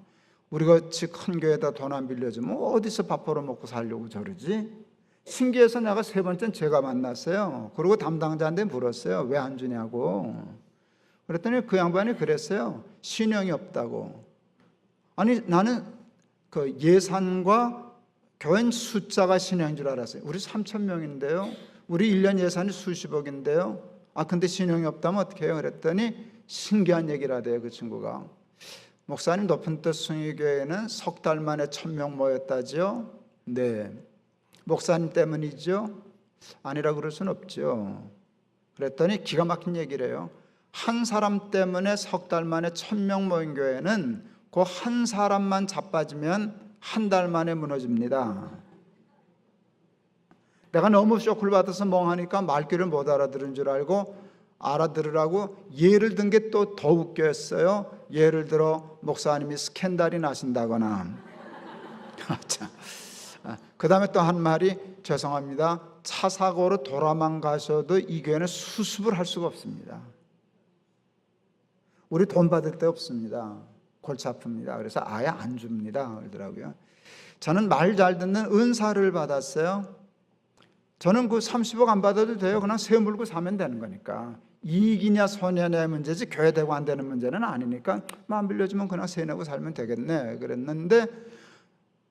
우리가 같이 큰 교회에다 돈 안 빌려주면 어디서 밥 벌어 먹고 살려고 저러지? 신기해서 내가 3번째는 제가 만났어요. 그리고 담당자한테 물었어요. 왜 안 주냐고. 그랬더니 그 양반이 그랬어요. 신용이 없다고. 아니 나는 그 예산과 교인 숫자가 신용인 줄 알았어요. 우리 3,000명인데요. 우리 1년 예산이 수십억인데요. 근데 신용이 없다면 어떻게 해요? 그랬더니 신기한 얘기를 하대요. 그 친구가. 목사님 높은 뜻 숭의교회에는 석 달 만에 1,000명 모였다죠? 네. 목사님 때문이죠? 아니라 그럴 수는 없죠. 그랬더니 기가 막힌 얘기를 해요. 한 사람 때문에 석 달 만에 1,000명 모인 교회는 그 한 사람만 자빠지면 한 달 만에 무너집니다. 내가 너무 쇼크를 받아서 멍하니까 말귀를 못 알아들은 줄 알고 알아들으라고 예를 든 게 또 더 웃겼어요. 예를 들어 목사님이 스캔들이 나신다거나 그 다음에 또 한 말이 죄송합니다. 차 사고로 돌아만 가셔도 이 교회는 수습을 할 수가 없습니다. 우리 돈 받을 데 없습니다. 골치 아픕니다. 그래서 아예 안 줍니다. 그러더라고요. 저는 말 잘 듣는 은사를 받았어요. 저는 그 30억 안 받아도 돼요. 그냥 새 물고 사면 되는 거니까. 이익이냐 손해냐의 문제지 교회 되고 안 되는 문제는 아니니까 안 빌려주면 그냥 세 내고 살면 되겠네 그랬는데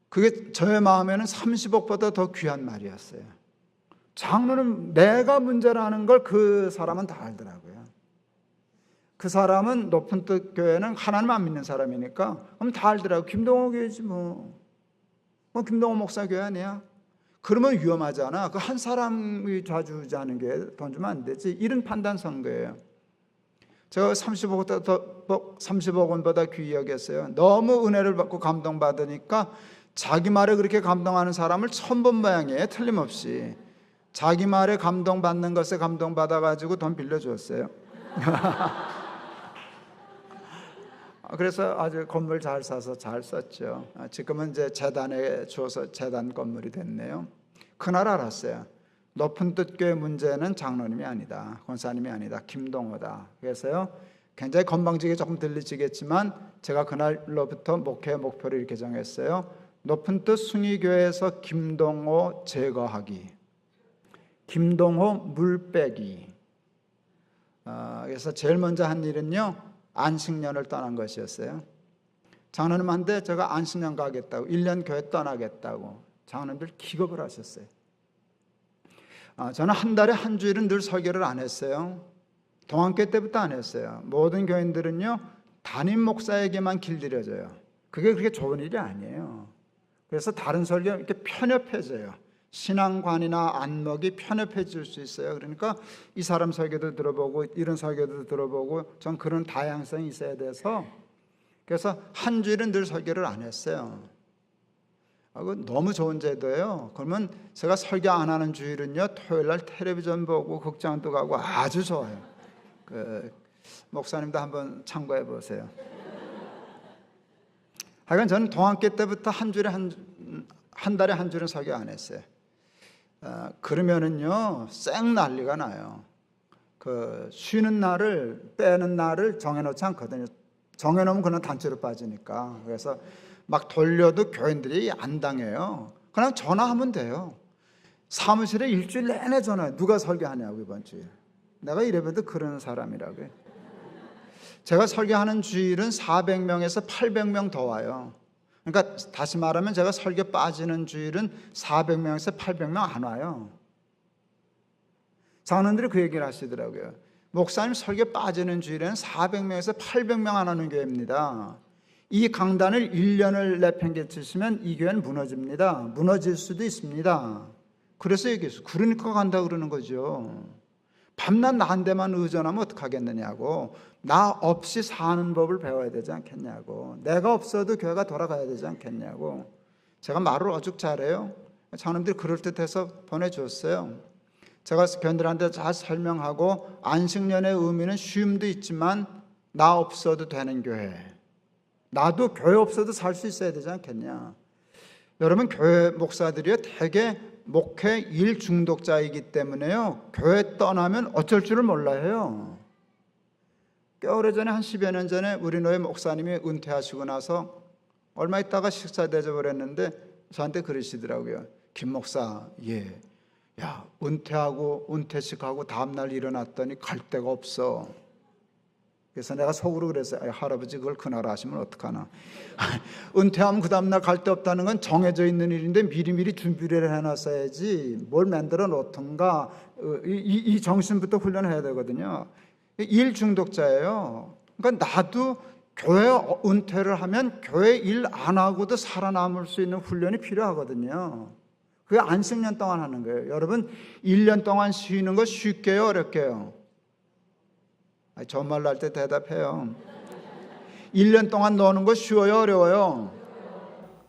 그게 저의 마음에는 30억보다 더 귀한 말이었어요. 장로는 내가 문제라는 걸 그 사람은 다 알더라고요. 그 사람은 높은 뜻 교회는 하나님 안 믿는 사람이니까 그럼 다 알더라고요. 김동호 교회지 뭐 김동호 목사 교회 아니야? 그러면 위험하잖아. 그 한 사람이 좌주자는 게 돈 주면 안 되지. 이런 판단 선 거예요. 제가 30억 원보다 귀히 여겼어요. 너무 은혜를 받고 감동받으니까 자기 말에 그렇게 감동하는 사람을 처음 본 모양이에요. 틀림없이. 자기 말에 감동받는 것에 감동받아가지고 돈 빌려줬어요. 그래서 아주 건물 잘 사서 잘 썼죠. 지금은 이제 재단에 줘서 재단 건물이 됐네요. 그날 알았어요. 높은 뜻 교회 문제는 장로님이 아니다. 권사님이 아니다. 김동호다. 그래서요. 굉장히 건방지게 조금 들리시겠지만 제가 그날로부터 목회 목표를 이렇게 정했어요. 높은 뜻 숭의교회에서 김동호 제거하기. 김동호 물 빼기. 그래서 제일 먼저 한 일은요. 안식년을 떠난 것이었어요. 장로님한테 제가 안식년 가겠다고 1년 교회 떠나겠다고 장로님들 기겁을 하셨어요. 저는 한 달에 한 주일은 늘 설교를 안 했어요. 동안교 때부터 안 했어요. 모든 교인들은요 담임 목사에게만 길들여져요. 그게 그렇게 좋은 일이 아니에요. 그래서 다른 설교 이렇게 편협해져요. 신앙관이나 안목이 편협해질 수 있어요. 그러니까 이 사람 설교도 들어보고 이런 설교도 들어보고 전 그런 다양성이 있어야 돼서 그래서 한 주일은 늘 설교를 안 했어요. 너무 좋은 제도예요. 그러면 제가 설교 안 하는 주일은요 토요일 날 텔레비전 보고 극장도 가고 아주 좋아요. 목사님도 한번 참고해 보세요. 하여간 저는 동안교 때부터 한 달에 한 주일은 설교 안 했어요. 그러면은요 쌩 난리가 나요. 쉬는 날을 빼는 날을 정해놓지 않거든요. 정해놓으면 그냥 단체로 빠지니까. 그래서 막 돌려도 교인들이 안 당해요. 그냥 전화하면 돼요. 사무실에 일주일 내내 전화해. 누가 설교하냐고 이번 주일. 내가 이래봬도 그러는 사람이라고요. 제가 설교하는 주일은 400명에서 800명 더 와요. 그러니까 다시 말하면 제가 설교 빠지는 주일은 400명에서 800명 안 와요. 장로님들이 그 얘기를 하시더라고요. 목사님 설교 빠지는 주일에는 400명에서 800명 안 오는 교회입니다. 이 강단을 1년을 내팽개치시면 이 교회는 무너집니다. 무너질 수도 있습니다. 그래서 얘기했어요. 그러니까 간다 그러는 거죠. 밤낮 나한테만 의존하면 어떡하겠느냐고. 나 없이 사는 법을 배워야 되지 않겠냐고. 내가 없어도 교회가 돌아가야 되지 않겠냐고. 제가 말을 어죽 잘해요. 장로님들이 그럴듯해서 보내줬어요. 제가 교인들한테 잘 설명하고 안식년의 의미는 쉼도 있지만 나 없어도 되는 교회. 나도 교회 없어도 살 수 있어야 되지 않겠냐. 여러분, 교회 목사들이요 되게 목회 일 중독자이기 때문에요 교회 떠나면 어쩔 줄을 몰라요. 꽤 오래전에 한 10여 년 전에 우리 교회 목사님이 은퇴하시고 나서 얼마 있다가 식사 대접을 했는데 저한테 그러시더라고요. 김 목사, 야, 은퇴식하고 다음날 일어났더니 갈 데가 없어. 그래서 내가 속으로 그랬어요. 할아버지 그걸 그날 하시면 어떡하나. 은퇴하면 그 다음날 갈 데 없다는 건 정해져 있는 일인데 미리미리 준비를 해놨어야지 뭘 만들어 놓던가. 이 정신부터 훈련해야 되거든요. 일 중독자예요. 그러니까 나도 교회 은퇴를 하면 교회 일 안 하고도 살아남을 수 있는 훈련이 필요하거든요. 그게 안식년 동안 하는 거예요. 여러분 1년 동안 쉬는 거 쉽게요 어렵게요? 좋은 말로 할 때 대답해요. 1년 동안 노는 거 쉬워요 어려워요?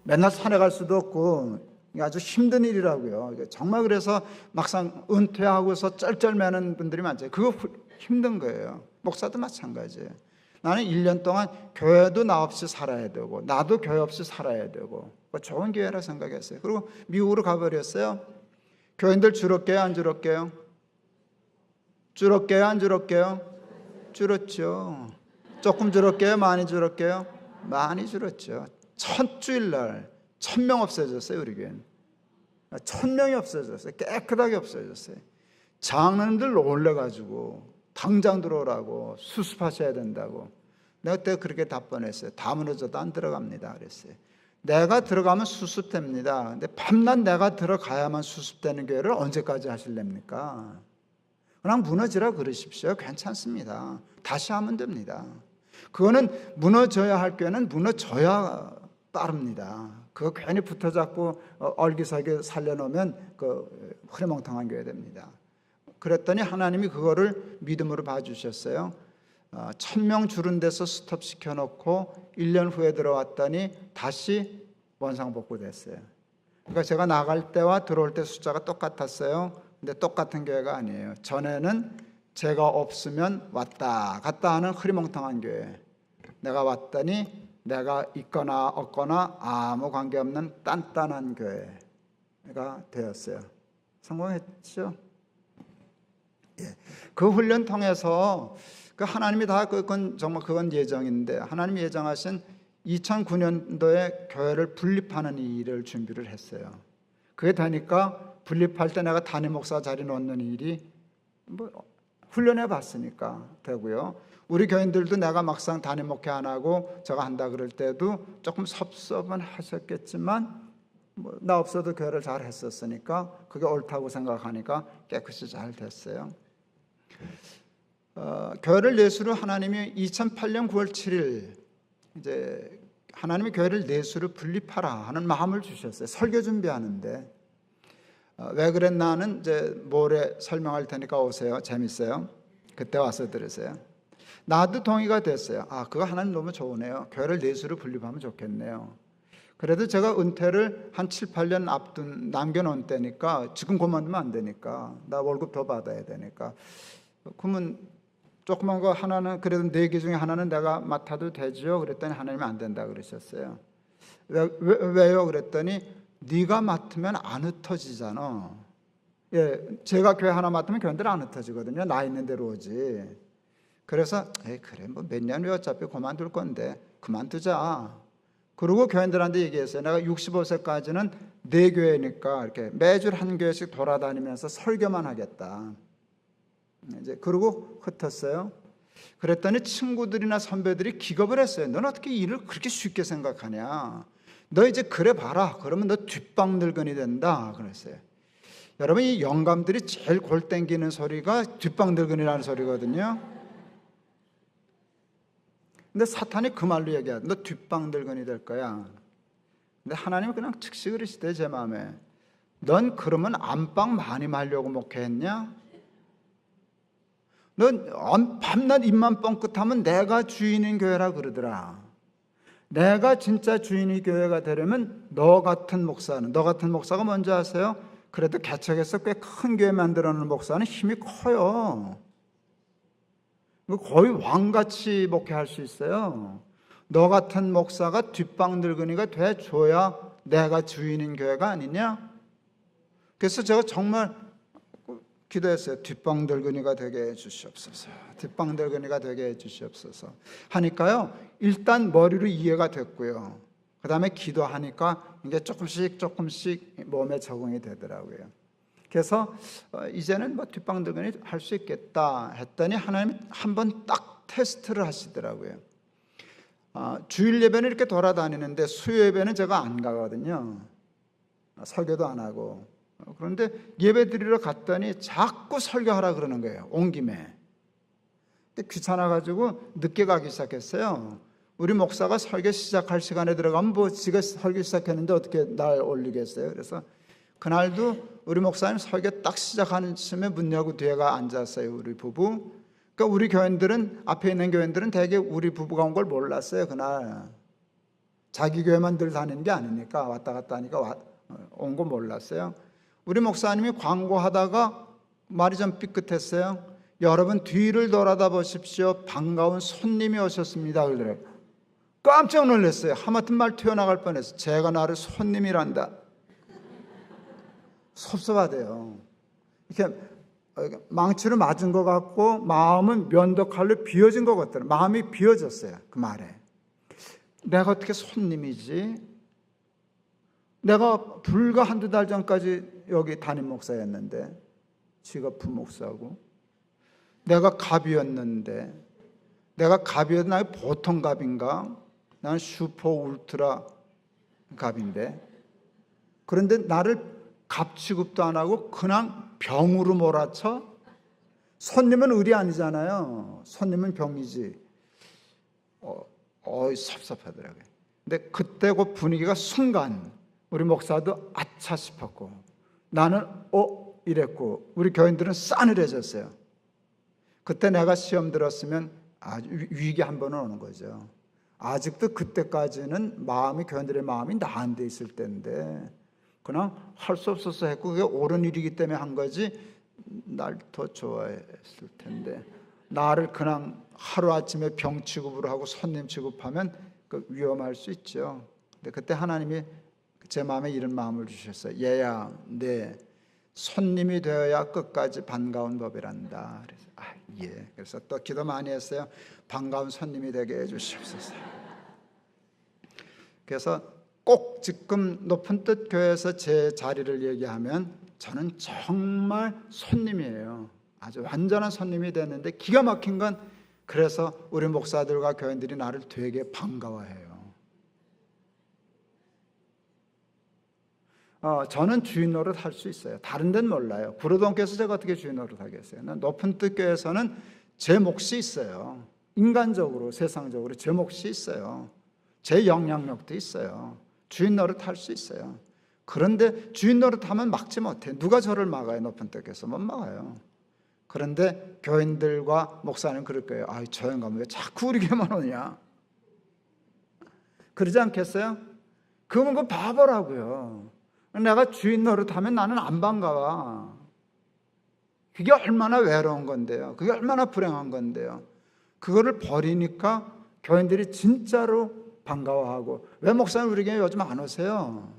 맨날 산에 갈 수도 없고 아주 힘든 일이라고요. 정말 그래서 막상 은퇴하고서 쩔쩔매는 분들이 많죠. 그거 힘든 거예요. 목사도 마찬가지예요. 나는 1년 동안 교회도 나 없이 살아야 되고 나도 교회 없이 살아야 되고 좋은 기회라 생각했어요. 그리고 미국으로 가버렸어요. 교인들 줄었게요 안 줄었게요? 줄었게요 안 줄었게요? 줄었죠. 조금 줄었게요 많이 줄었게요? 많이 줄었죠. 첫 주일날 1000명 없어졌어요. 우리 교회는 1000명이 없어졌어요. 깨끗하게 없어졌어요. 장로님들 놀래가지고 당장 들어오라고 수습하셔야 된다고. 내가 그때 그렇게 답변했어요. 다 무너져도 안 들어갑니다 그랬어요. 내가 들어가면 수습됩니다. 근데 밤낮 내가 들어가야만 수습되는 교회를 언제까지 하실랍니까? 그냥 무너지라 그러십시오. 괜찮습니다. 다시 하면 됩니다. 그거는 무너져야 할 교회는 무너져야 따릅니다. 그거 괜히 붙어잡고 얼기설기 살려놓으면 그 흐리멍텅한 교회 됩니다. 그랬더니 하나님이 그거를 믿음으로 봐주셨어요. 1000명 줄은 데서 스톱시켜 놓고 1년 후에 들어왔더니 다시 원상복구됐어요. 그러니까 제가 나갈 때와 들어올 때 숫자가 똑같았어요. 근데 똑같은 교회가 아니에요. 전에는 제가 없으면 왔다 갔다 하는 흐리멍텅한 교회. 내가 왔더니 내가 있거나 없거나 아무 관계없는 단단한 교회가 되었어요. 성공했죠? 그 훈련 통해서 그 하나님이 다 그건 정말 그건 예정인데 하나님이 예정하신 2009년도에 교회를 분립하는 일을 준비를 했어요. 그게 되니까 분립할 때 내가 담임 목사 자리 놓는 일이 훈련해 봤으니까 되고요. 우리 교인들도 내가 막상 담임 목회 안 하고 저가 한다 그럴 때도 조금 섭섭은 하셨겠지만 나 없어도 교회를 잘 했었으니까 그게 옳다고 생각하니까 깨끗이 잘 됐어요. 교회를 내수로 하나님이 2008년 9월 7일 이제 하나님이 교회를 내수로 분립하라 하는 마음을 주셨어요. 설교 준비하는데 왜 그랬나는 이제 모레 설명할 테니까 오세요. 재밌어요. 그때 와서 들으세요. 나도 동의가 됐어요. 그거 하나님 너무 좋으네요. 교회를 내수로 분립하면 좋겠네요. 그래도 제가 은퇴를 한 7, 8년 앞둔 남겨놓은 때니까 지금 그만두면 안 되니까 나 월급 더 받아야 되니까 그러면 조그만 거 하나는 그래도 4개 중에 하나는 내가 맡아도 되죠? 그랬더니 하나님이 안 된다 그러셨어요. 왜요? 그랬더니 네가 맡으면 안 흩어지잖아. 제가 교회 하나 맡으면 교인들 안 흩어지거든요. 나 있는 대로 오지. 그래서 그래 뭐 몇 년 후에 어차피 그만둘 건데 그만두자. 그리고 교인들한테 얘기했어요. 내가 65세까지는 내 교회니까 이렇게 매주 한 교회씩 돌아다니면서 설교만 하겠다. 이제 그러고 흩었어요. 그랬더니 친구들이나 선배들이 기겁을 했어요. 넌 어떻게 일을 그렇게 쉽게 생각하냐? 너 이제 그래 봐라. 그러면 너 뒷방 늙은이 된다. 그랬어요. 여러분 이 영감들이 제일 골 땡기는 소리가 뒷방 늙은이라는 소리거든요. 근데 사탄이 그 말로 얘기하죠. 너 뒷방 늙은이 될 거야. 근데 하나님은 그냥 즉시 그러시대 제 마음에. 넌 그러면 안방 많이 말려고 목회했냐? 넌 밤낮 입만 뻥끗하면 내가 주인인 교회라 그러더라. 내가 진짜 주인이 교회가 되려면 너 같은 목사가 뭔지 아세요? 그래도 개척해서 꽤 큰 교회 만들어 놓은 목사는 힘이 커요. 거의 왕같이 목회할 수 있어요. 너 같은 목사가 뒷방 늙은이가 돼줘야 내가 주인인 교회가 아니냐? 그래서 제가 정말 기도했어요. 뒷방 늙은이가 되게 해주시옵소서. 뒷방 늙은이가 되게 해주시옵소서 하니까요, 일단 머리로 이해가 됐고요. 그 다음에 기도하니까 이게 조금씩 몸에 적응이 되더라고요. 그래서 이제는 뭐 뒷방 늙은이 할 수 있겠다 했더니 하나님이 한번 딱 테스트를 하시더라고요. 주일 예배는 이렇게 돌아다니는데 수요 예배는 제가 안 가거든요. 설교도 안 하고. 그런데 예배 드리러 갔더니 자꾸 설교하라 그러는 거예요. 온 김에. 근데 귀찮아가지고 늦게 가기 시작했어요. 우리 목사가 설교 시작할 시간에 들어가면 뭐 지가 설교 시작했는데 어떻게 날 올리겠어요. 그래서 그날도 우리 목사님 설교 딱 시작하는 쯤에 문 열고 뒤에가 앉았어요. 우리 부부. 그러니까 우리 교인들은, 앞에 있는 교인들은 대개 우리 부부가 온 걸 몰랐어요. 그날 자기 교회만 늘 다니는 게 아니니까, 왔다 갔다 하니까 온 거 몰랐어요. 우리 목사님이 광고하다가 말이 좀 삐끗했어요. 여러분 뒤를 돌아다 보십시오. 반가운 손님이 오셨습니다. 그러더라고요. 깜짝 놀랐어요. 하마터 말 튀어나갈 뻔했어요. 제가 나를 손님이란다. 섭섭하대요. 이렇게 망치로 맞은 것 같고 마음은 면도칼로 비어진 것 같더라고요. 마음이 비어졌어요. 그 말에. 내가 어떻게 손님이지? 내가 불과 한두 달 전까지 여기 담임 목사였는데 지가 부목사고, 내가 갑이었는데, 내가 갑이어도 나는 보통 갑인가? 나는 슈퍼 울트라 갑인데, 그런데 나를 갑 취급도 안 하고 그냥 병으로 몰아쳐? 손님은 의리 아니잖아요. 손님은 병이지. 섭섭하더라고요. 근데 그때 그 분위기가 순간 우리 목사도 아차 싶었고, 나는 이랬고, 우리 교인들은 싸늘해졌어요. 그때 내가 시험 들었으면 아주 위기 한 번은 오는 거죠. 아직도 그때까지는 교인들의 마음이 나한테 있을 때인데 그냥 할 수 없어서 했고, 그게 옳은 일이기 때문에 한 거지 날 더 좋아했을 텐데, 나를 그냥 하루아침에 병 취급으로 하고 손님 취급하면 위험할 수 있죠. 근데 그때 하나님이 제 마음에 이런 마음을 주셨어요. 얘야, 네 손님이 되어야 끝까지 반가운 법이란다. 그래서 예. 그래서 또 기도 많이 했어요. 반가운 손님이 되게 해주시옵소서. 그래서 꼭 지금 높은 뜻 교회에서 제 자리를 얘기하면 저는 정말 손님이에요. 아주 완전한 손님이 됐는데, 기가 막힌 건 그래서 우리 목사들과 교인들이 나를 되게 반가워해요. 저는 주인 노릇 할 수 있어요. 다른 데는 몰라요. 구로동교에서 제가 어떻게 주인 노릇 하겠어요? 높은 뜻 교회에서는 제 몫이 있어요. 인간적으로, 세상적으로 제 몫이 있어요. 제 영향력도 있어요. 주인 노릇 할 수 있어요. 그런데 주인 노릇 하면 막지 못해. 누가 저를 막아요? 높은 뜻 교회에서 못 막아요. 그런데 교인들과 목사는 그럴 거예요. 저 영감 왜 자꾸 우리 교회만 오냐? 그러지 않겠어요? 그건 그 바보라고요. 내가 주인 노릇하면 나는 안 반가워. 그게 얼마나 외로운 건데요. 그게 얼마나 불행한 건데요. 그거를 버리니까 교인들이 진짜로 반가워하고, 왜 목사님 우리 교회 요즘 안 오세요?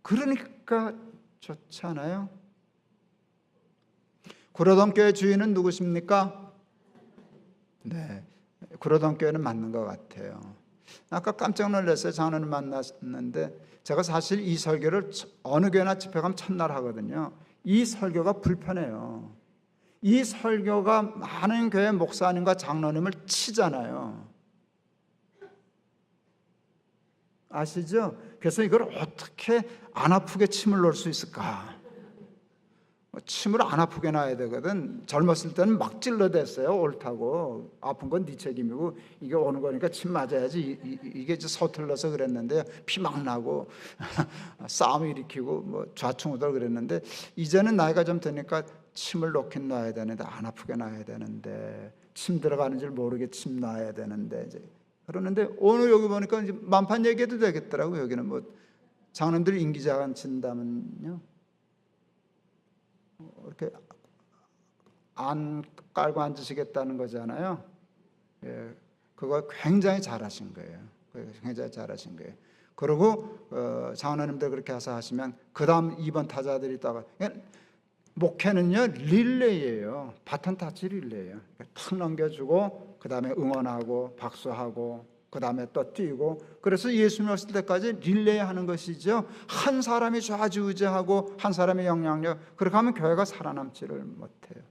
그러니까 좋지 않아요? 구로동교회 주인은 누구십니까? 네, 구로동교회는 맞는 것 같아요. 아까 깜짝 놀랐어요. 장로님 만났는데, 제가 사실 이 설교를 어느 교회나 집회 가면 첫날 하거든요. 이 설교가 불편해요. 이 설교가 많은 교회 목사님과 장로님을 치잖아요. 아시죠? 그래서 이걸 어떻게 안 아프게 침을 놓을 수 있을까? 침을 안 아프게 놔야 되거든. 젊었을 때는 막 찔러댔어요. 옳다고. 아픈 건 네 책임이고, 이게 오는 거니까 침 맞아야지. 이게 서툴러서 그랬는데 피 막 나고 싸움 일으키고 뭐 좌충우돌 그랬는데, 이제는 나이가 좀 드니까 침을 놓긴 놔야 되는데, 안 아프게 놔야 되는데, 침 들어가는 줄 모르게 침 놔야 되는데, 이제 그러는데 오늘 여기 보니까 이제 만판 얘기해도 되겠더라고. 여기는 뭐 장로님들 인기자간 친다면요, 이렇게 안 깔고 앉으시겠다는 거잖아요. 예, 그거 굉장히 잘하신 거예요. 굉장히 잘하신 거예요. 그리고 장로님들 그렇게 해서 하시면 그 다음 2번 타자들이 있다가, 목회는요 릴레이예요. 바톤 타치 릴레이예요. 탁 넘겨주고 그 다음에 응원하고 박수하고 그 다음에 또 뛰고, 그래서 예수님 왔을 때까지 릴레이 하는 것이죠. 한 사람이 좌지우지하고 한 사람의 영향력, 그렇게 하면 교회가 살아남지를 못해요.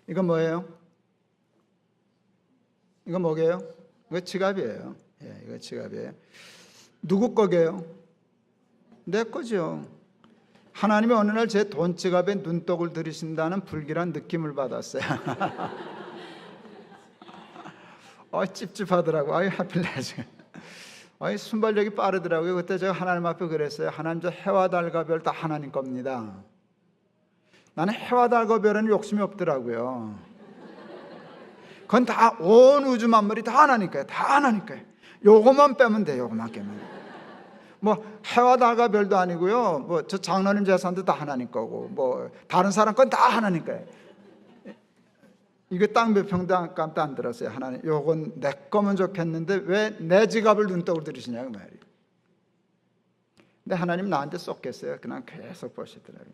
이거 뭐예요? 이거 뭐게요? 이거 지갑이에요. 예, 이거 지갑이에요. 누구 거게요? 내 거죠. 하나님이 어느 날 제 돈 지갑에 눈독을 들이신다는 불길한 느낌을 받았어요. 찝찝하더라고. 하필 내가. 순발력이 빠르더라고요. 그때 제가 하나님 앞에 그랬어요. 하나님, 저 해와 달과 별 다 하나님 겁니다. 나는 해와 달과 별에는 욕심이 없더라고요. 그건 다 온 우주 만물이 다 하나니까요. 다 하나니까요. 요것만 빼면 돼요. 요것만 빼면. 뭐 해와 달과 별도 아니고요. 뭐 저 장로님 재산도 다 하나님 거고, 뭐 다른 사람 건 다 하나님 거예요. 이거 땅 몇 평도 안 들었어요. 하나님, 요건 내 거면 좋겠는데 왜 내 지갑을 눈독으로 들이시냐고 말이에요. 근데 하나님 나한테 쏟겠어요? 그냥 계속 보시더라고요.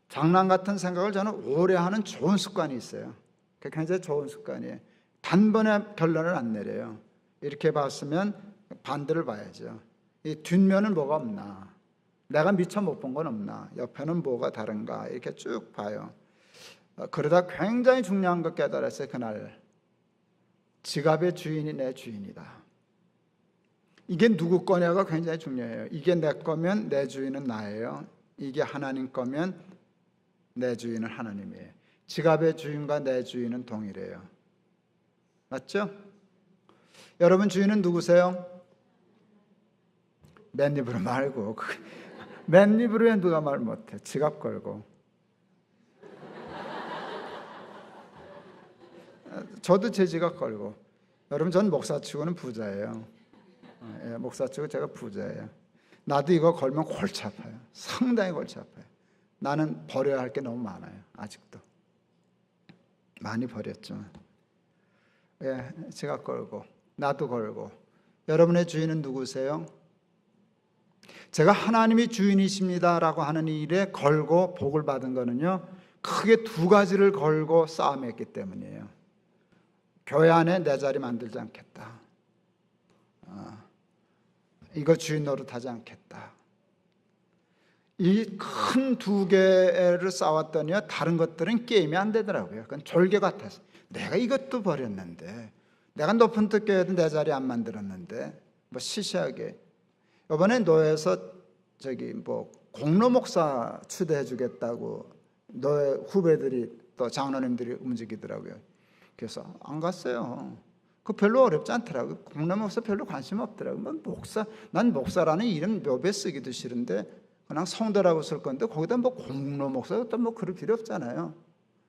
장난 같은 생각을 저는 오래 하는 좋은 습관이 있어요. 그게 굉장히 좋은 습관이에요. 단번에 결론을 안 내려요. 이렇게 봤으면 반대를 봐야죠. 이 뒷면은 뭐가 없나, 내가 미처 못 본 건 없나, 옆에는 뭐가 다른가, 이렇게 쭉 봐요. 그러다 굉장히 중요한 거 깨달았어요. 그날 지갑의 주인이 내 주인이다. 이게 누구 거냐가 굉장히 중요해요. 이게 내 거면 내 주인은 나예요. 이게 하나님 거면 내 주인은 하나님이에요. 지갑의 주인과 내 주인은 동일해요. 맞죠? 여러분 주인은 누구세요? 맨입으로 말고. 맨입으로 누가 말 못해. 지갑 걸고. 저도 제 지갑 걸고. 여러분, 전 목사치고는 부자예요. 목사치고 제가 부자예요. 나도 이거 걸면 골치 아파요. 상당히 골치 아파요. 나는 버려야 할 게 너무 많아요. 아직도 많이 버렸지만. 지갑 걸고, 나도 걸고. 여러분의 주인은 누구세요? 제가 하나님이 주인이십니다라고 하는 일에 걸고 복을 받은 거는요, 크게 두 가지를 걸고 싸움했기 때문이에요. 교회 안에 내 자리 만들지 않겠다. 이거 주인 노릇하지 않겠다. 이 큰 두 개를 싸웠더니요, 다른 것들은 게임이 안 되더라고요. 그건 졸개 같아서. 내가 이것도 버렸는데, 내가 높은 뜻교회도 내 자리 안 만들었는데, 뭐 시시하게. 이번에 노회에서 뭐 공로 목사 추대해 주겠다고 노회 후배들이 또 장로님들이 움직이더라고요. 그래서 안 갔어요. 그 별로 어렵지 않더라고요. 공로 목사 별로 관심 없더라고요. 난 목사라는 이름 묘배 쓰기도 싫은데 그냥 성도라고 쓸 건데 거기다 뭐 공로 목사 또 뭐 그럴 필요 없잖아요.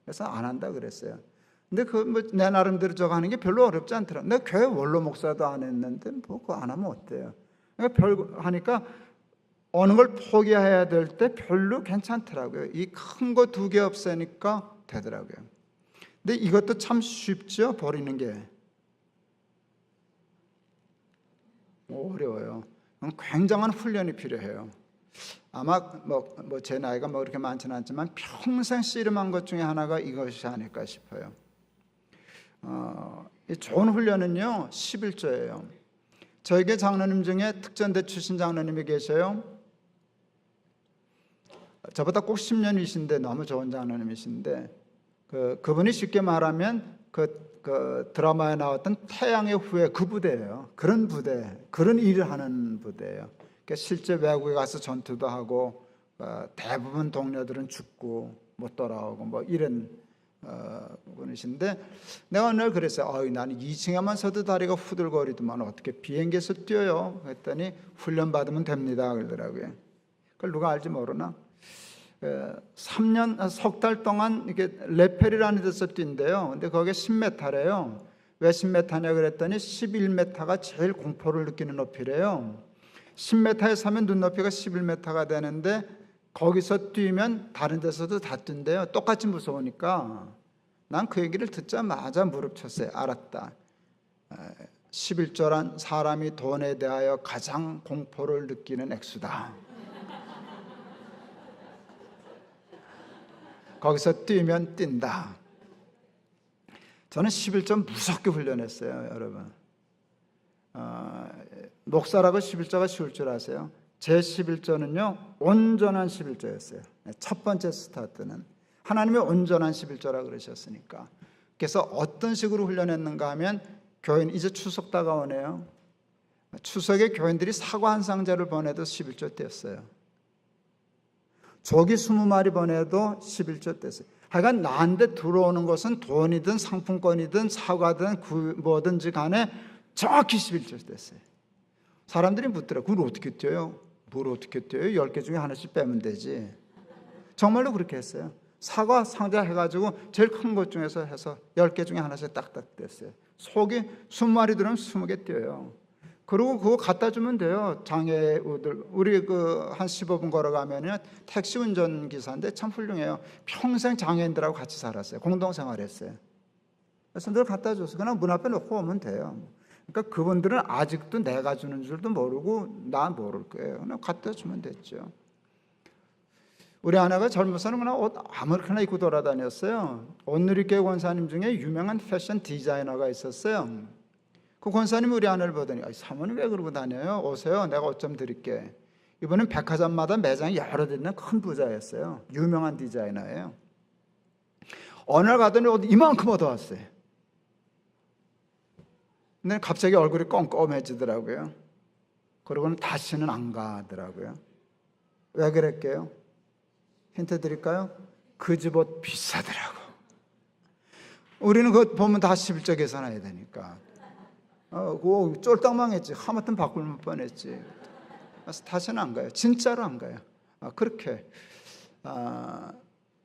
그래서 안 한다 그랬어요. 근데 내 나름대로 저거 하는 게 별로 어렵지 않더라고요. 내가 교회 원로 목사도 안 했는데 뭐 그거 안 하면 어때요? 그러니까 하니까 어느 걸 포기해야 될 때 별로 괜찮더라고요. 이 큰 거 두 개 없애니까 되더라고요. 근데 이것도 참 쉽죠? 버리는 게 어려워요. 굉장한 훈련이 필요해요. 아마 제 나이가 그렇게 많지는 않지만 평생 씨름한 것 중에 하나가 이것이 아닐까 싶어요. 이 좋은 훈련은요, 11조예요. 저에게 장로님 중에 특전대 출신 장로님이 계셔요. 저보다 꼭 10년 위신데 너무 좋은 장로님이신데, 그분이 쉽게 말하면 그 드라마에 나왔던 태양의 후예 그 부대예요. 그런 부대, 그런 일을 하는 부대예요. 그러니까 실제 외국에 가서 전투도 하고, 대부분 동료들은 죽고 못 돌아오고 뭐 이런 분이신데, 내가 어느 날 그랬어요. 나는 2층에만 서도 다리가 후들거리더만 어떻게 비행기에서 뛰어요? 그랬더니 훈련 받으면 됩니다 그러더라고요. 그걸 누가 알지 모르나? 3년, 석 달 동안 이렇게 레펠이라는 데서 뛴대요. 근데 거기에 10m래요. 왜 10m냐 그랬더니 11m가 제일 공포를 느끼는 높이래요. 10m에 서면 눈높이가 11m가 되는데 거기서 뛰면 다른 데서도 다 뛴대요. 똑같이 무서우니까. 난 그 얘기를 듣자마자 무릎 쳤어요. 알았다. 11조란 사람이 돈에 대하여 가장 공포를 느끼는 액수다. 거기서 뛰면 뛴다. 저는 11조 무섭게 훈련했어요, 여러분. 목사라고 11조가 쉬울 줄 아세요? 제 11조는요 온전한 11조였어요. 첫 번째 스타트는 하나님의 온전한 11조라 그러셨으니까. 그래서 어떤 식으로 훈련했는가 하면, 교인 이제 추석 다가오네요. 추석에 교인들이 사과 한 상자를 보내도 11조 떼었어요. 조기 20마리 보내도 11조 떼었어요. 하여간 나한테 들어오는 것은 돈이든 상품권이든 사과든 뭐든지 간에 정확히 11조 떼었어요. 사람들이 묻더라고요. 그걸 어떻게 떼어요? 뭘 어떻게 떼어요? 10개 중에 하나씩 빼면 되지. 정말로 그렇게 했어요. 사과 상자 해가지고 제일 큰 것 중에서 해서 10개 중에 하나씩 딱딱 뗐어요. 속이 20마리 들으면 20개 떼어요. 그리고 그거 갖다 주면 돼요. 장애우들. 우리 한 15분 걸어가면은 택시 운전기사인데 참 훌륭해요. 평생 장애인들하고 같이 살았어요. 공동생활했어요. 그래서 늘 갖다 줬어요. 그냥 문 앞에 놓고 오면 돼요. 그러니까 그분들은 아직도 내가 주는 줄도 모르고 나 모를 거예요. 그냥 갖다 주면 됐죠. 우리 아내가 젊어서는 그냥 옷 아무렇게나 입고 돌아다녔어요. 온누리교회 권사님 중에 유명한 패션 디자이너가 있었어요. 그 권사님이 우리 아내를 보더니, 사모님 왜 그러고 다녀요? 오세요. 내가 옷 좀 드릴게. 이분은 백화점마다 매장이 여러 대 있는 큰 부자였어요. 유명한 디자이너예요. 어느 날 가더니 옷 이만큼 얻어왔어요. 근데 갑자기 얼굴이 껌껌해지더라고요. 그러고는 다시는 안 가더라고요. 왜 그랬게요? 힌트 드릴까요? 그 집 옷 비싸더라고. 우리는 그거 보면 다 11조 계산해야 되니까. 그거 쫄딱 망했지. 하마터면 바꿀 뻔했지. 그래서 다시는 안 가요. 진짜로 안 가요. 그렇게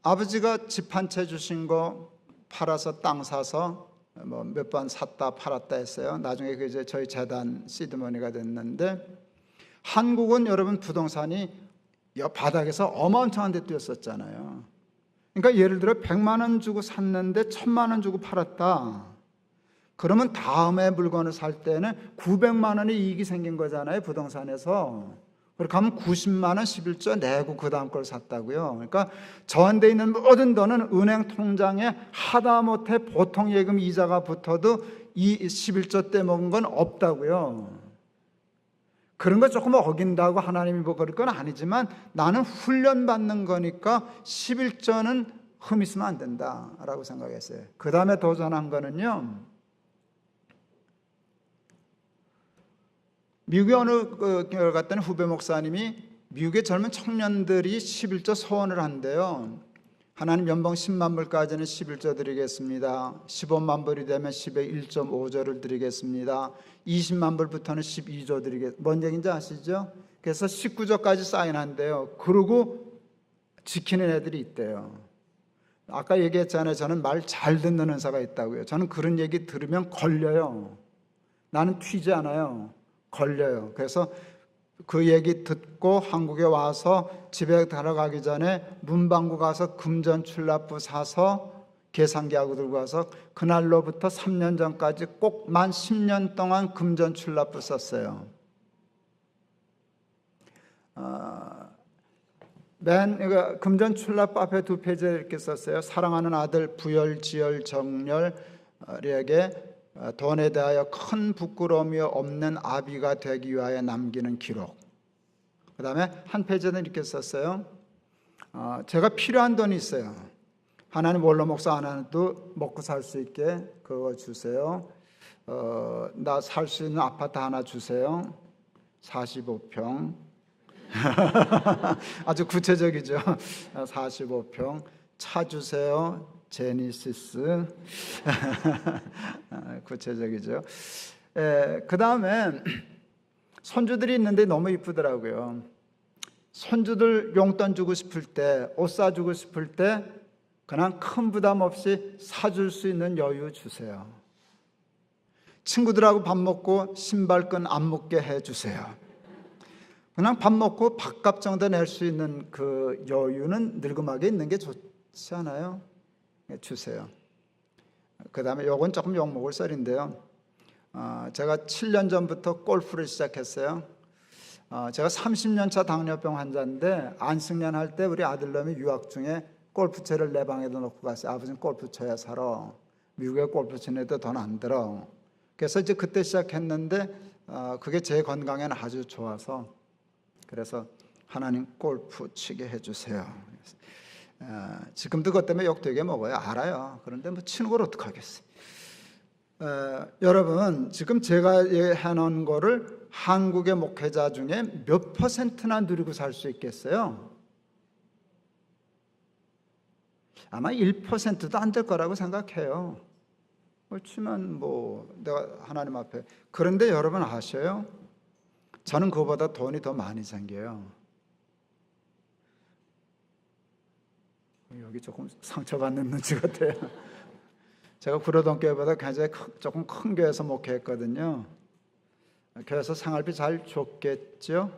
아버지가 집 한 채 주신 거 팔아서 땅 사서 뭐 몇 번 샀다 팔았다 했어요. 나중에 그 이제 저희 재단 시드머니가 됐는데, 한국은 여러분 부동산이 바닥에서 어마어마한 데 뛰었었잖아요. 그러니까 예를 들어 100만 원 주고 샀는데 1000만 원 주고 팔았다. 그러면 다음에 물건을 살 때는 900만 원의 이익이 생긴 거잖아요, 부동산에서. 그렇게 하면 90만 원 11조 내고 그 다음 걸 샀다고요. 그러니까 저한테 있는 모든 돈은 은행 통장에 하다못해 보통 예금 이자가 붙어도 이 11조 때 먹은 건 없다고요. 그런 거 조금 어긴다고 하나님이 뭐 그럴 건 아니지만, 나는 훈련받는 거니까 11조는 흠 있으면 안 된다라고 생각했어요. 그 다음에 도전한 거는요, 미국에 어느 교회 갔더니 후배 목사님이 미국의 젊은 청년들이 11조 소원을 한대요. 하나님 연봉 10만 불까지는 11조 드리겠습니다. 15만 불이 되면 10에 1.5조를 드리겠습니다. 20만 불부터는 12조 드리겠습니다. 뭔 얘기인지 아시죠? 그래서 19조까지 사인한대요. 그러고 지키는 애들이 있대요. 아까 얘기했잖아요. 저는 말 잘 듣는 은사가 있다고요. 저는 그런 얘기 들으면 걸려요. 나는 튀지 않아요. 걸려요. 그래서 그 얘기 듣고 한국에 와서 집에 들어가기 전에 문방구 가서 금전 출납부 사서 계산기하고 들고 가서 그날로부터 3년 전까지 꼭 만 10년 동안 금전 출납부 썼어요. 금전 출납부 앞에 2페이지에 이렇게 썼어요. 사랑하는 아들 부열, 지열, 정열에게 돈에 대하여 큰 부끄러움이 없는 아비가 되기 위하여 남기는 기록. 그 다음에 한 페이지는 이렇게 썼어요. 제가 필요한 돈이 있어요. 하나님 원로 목사 하나도 먹고 살 수 있게 그거 주세요. 나 살 수 있는 아파트 하나 주세요. 45평. 아주 구체적이죠. 45평. 차 주세요. 제니시스. 구체적이죠. 그 다음에 손주들이 있는데 너무 이쁘더라고요. 손주들 용돈 주고 싶을 때, 옷 사주고 싶을 때 그냥 큰 부담 없이 사줄 수 있는 여유 주세요. 친구들하고 밥 먹고 신발끈 안 묶게 해주세요. 그냥 밥 먹고 밥값 정도 낼 수 있는 그 여유는 늙음하게 있는 게 좋지 않아요? 주세요. 그 다음에 요건 조금 욕먹을 썰인데요. 제가 7년 전부터 골프를 시작했어요. 제가 30년 차 당뇨병 환자인데 안식년 할 때 우리 아들놈이 유학 중에 골프채를 내 방에다 놓고 갔어요. 아버지는 골프 쳐야 살아. 미국에 골프 치는 애도 돈 안 들어. 그래서 이제 그때 시작했는데 그게 제 건강에는 아주 좋아서, 그래서 하나님 골프 치게 해주세요. 지금도 그것 때문에 욕 되게 먹어요. 알아요. 그런데 뭐 치는 걸 어떡하겠어요. 여러분, 지금 제가 해놓은 거를 한국의 목회자 중에 몇 퍼센트나 누리고 살 수 있겠어요? 아마 1%도 안 될 거라고 생각해요. 그렇지만 뭐 내가 하나님 앞에, 그런데 여러분 아셔요? 저는 그거보다 돈이 더 많이 생겨요. 여기 조금 상처받는 눈치 같아요. 제가 구로동 교회보다 굉장히 조금 큰 교회에서 목회했거든요. 교회에서 생활비 잘 줬겠죠?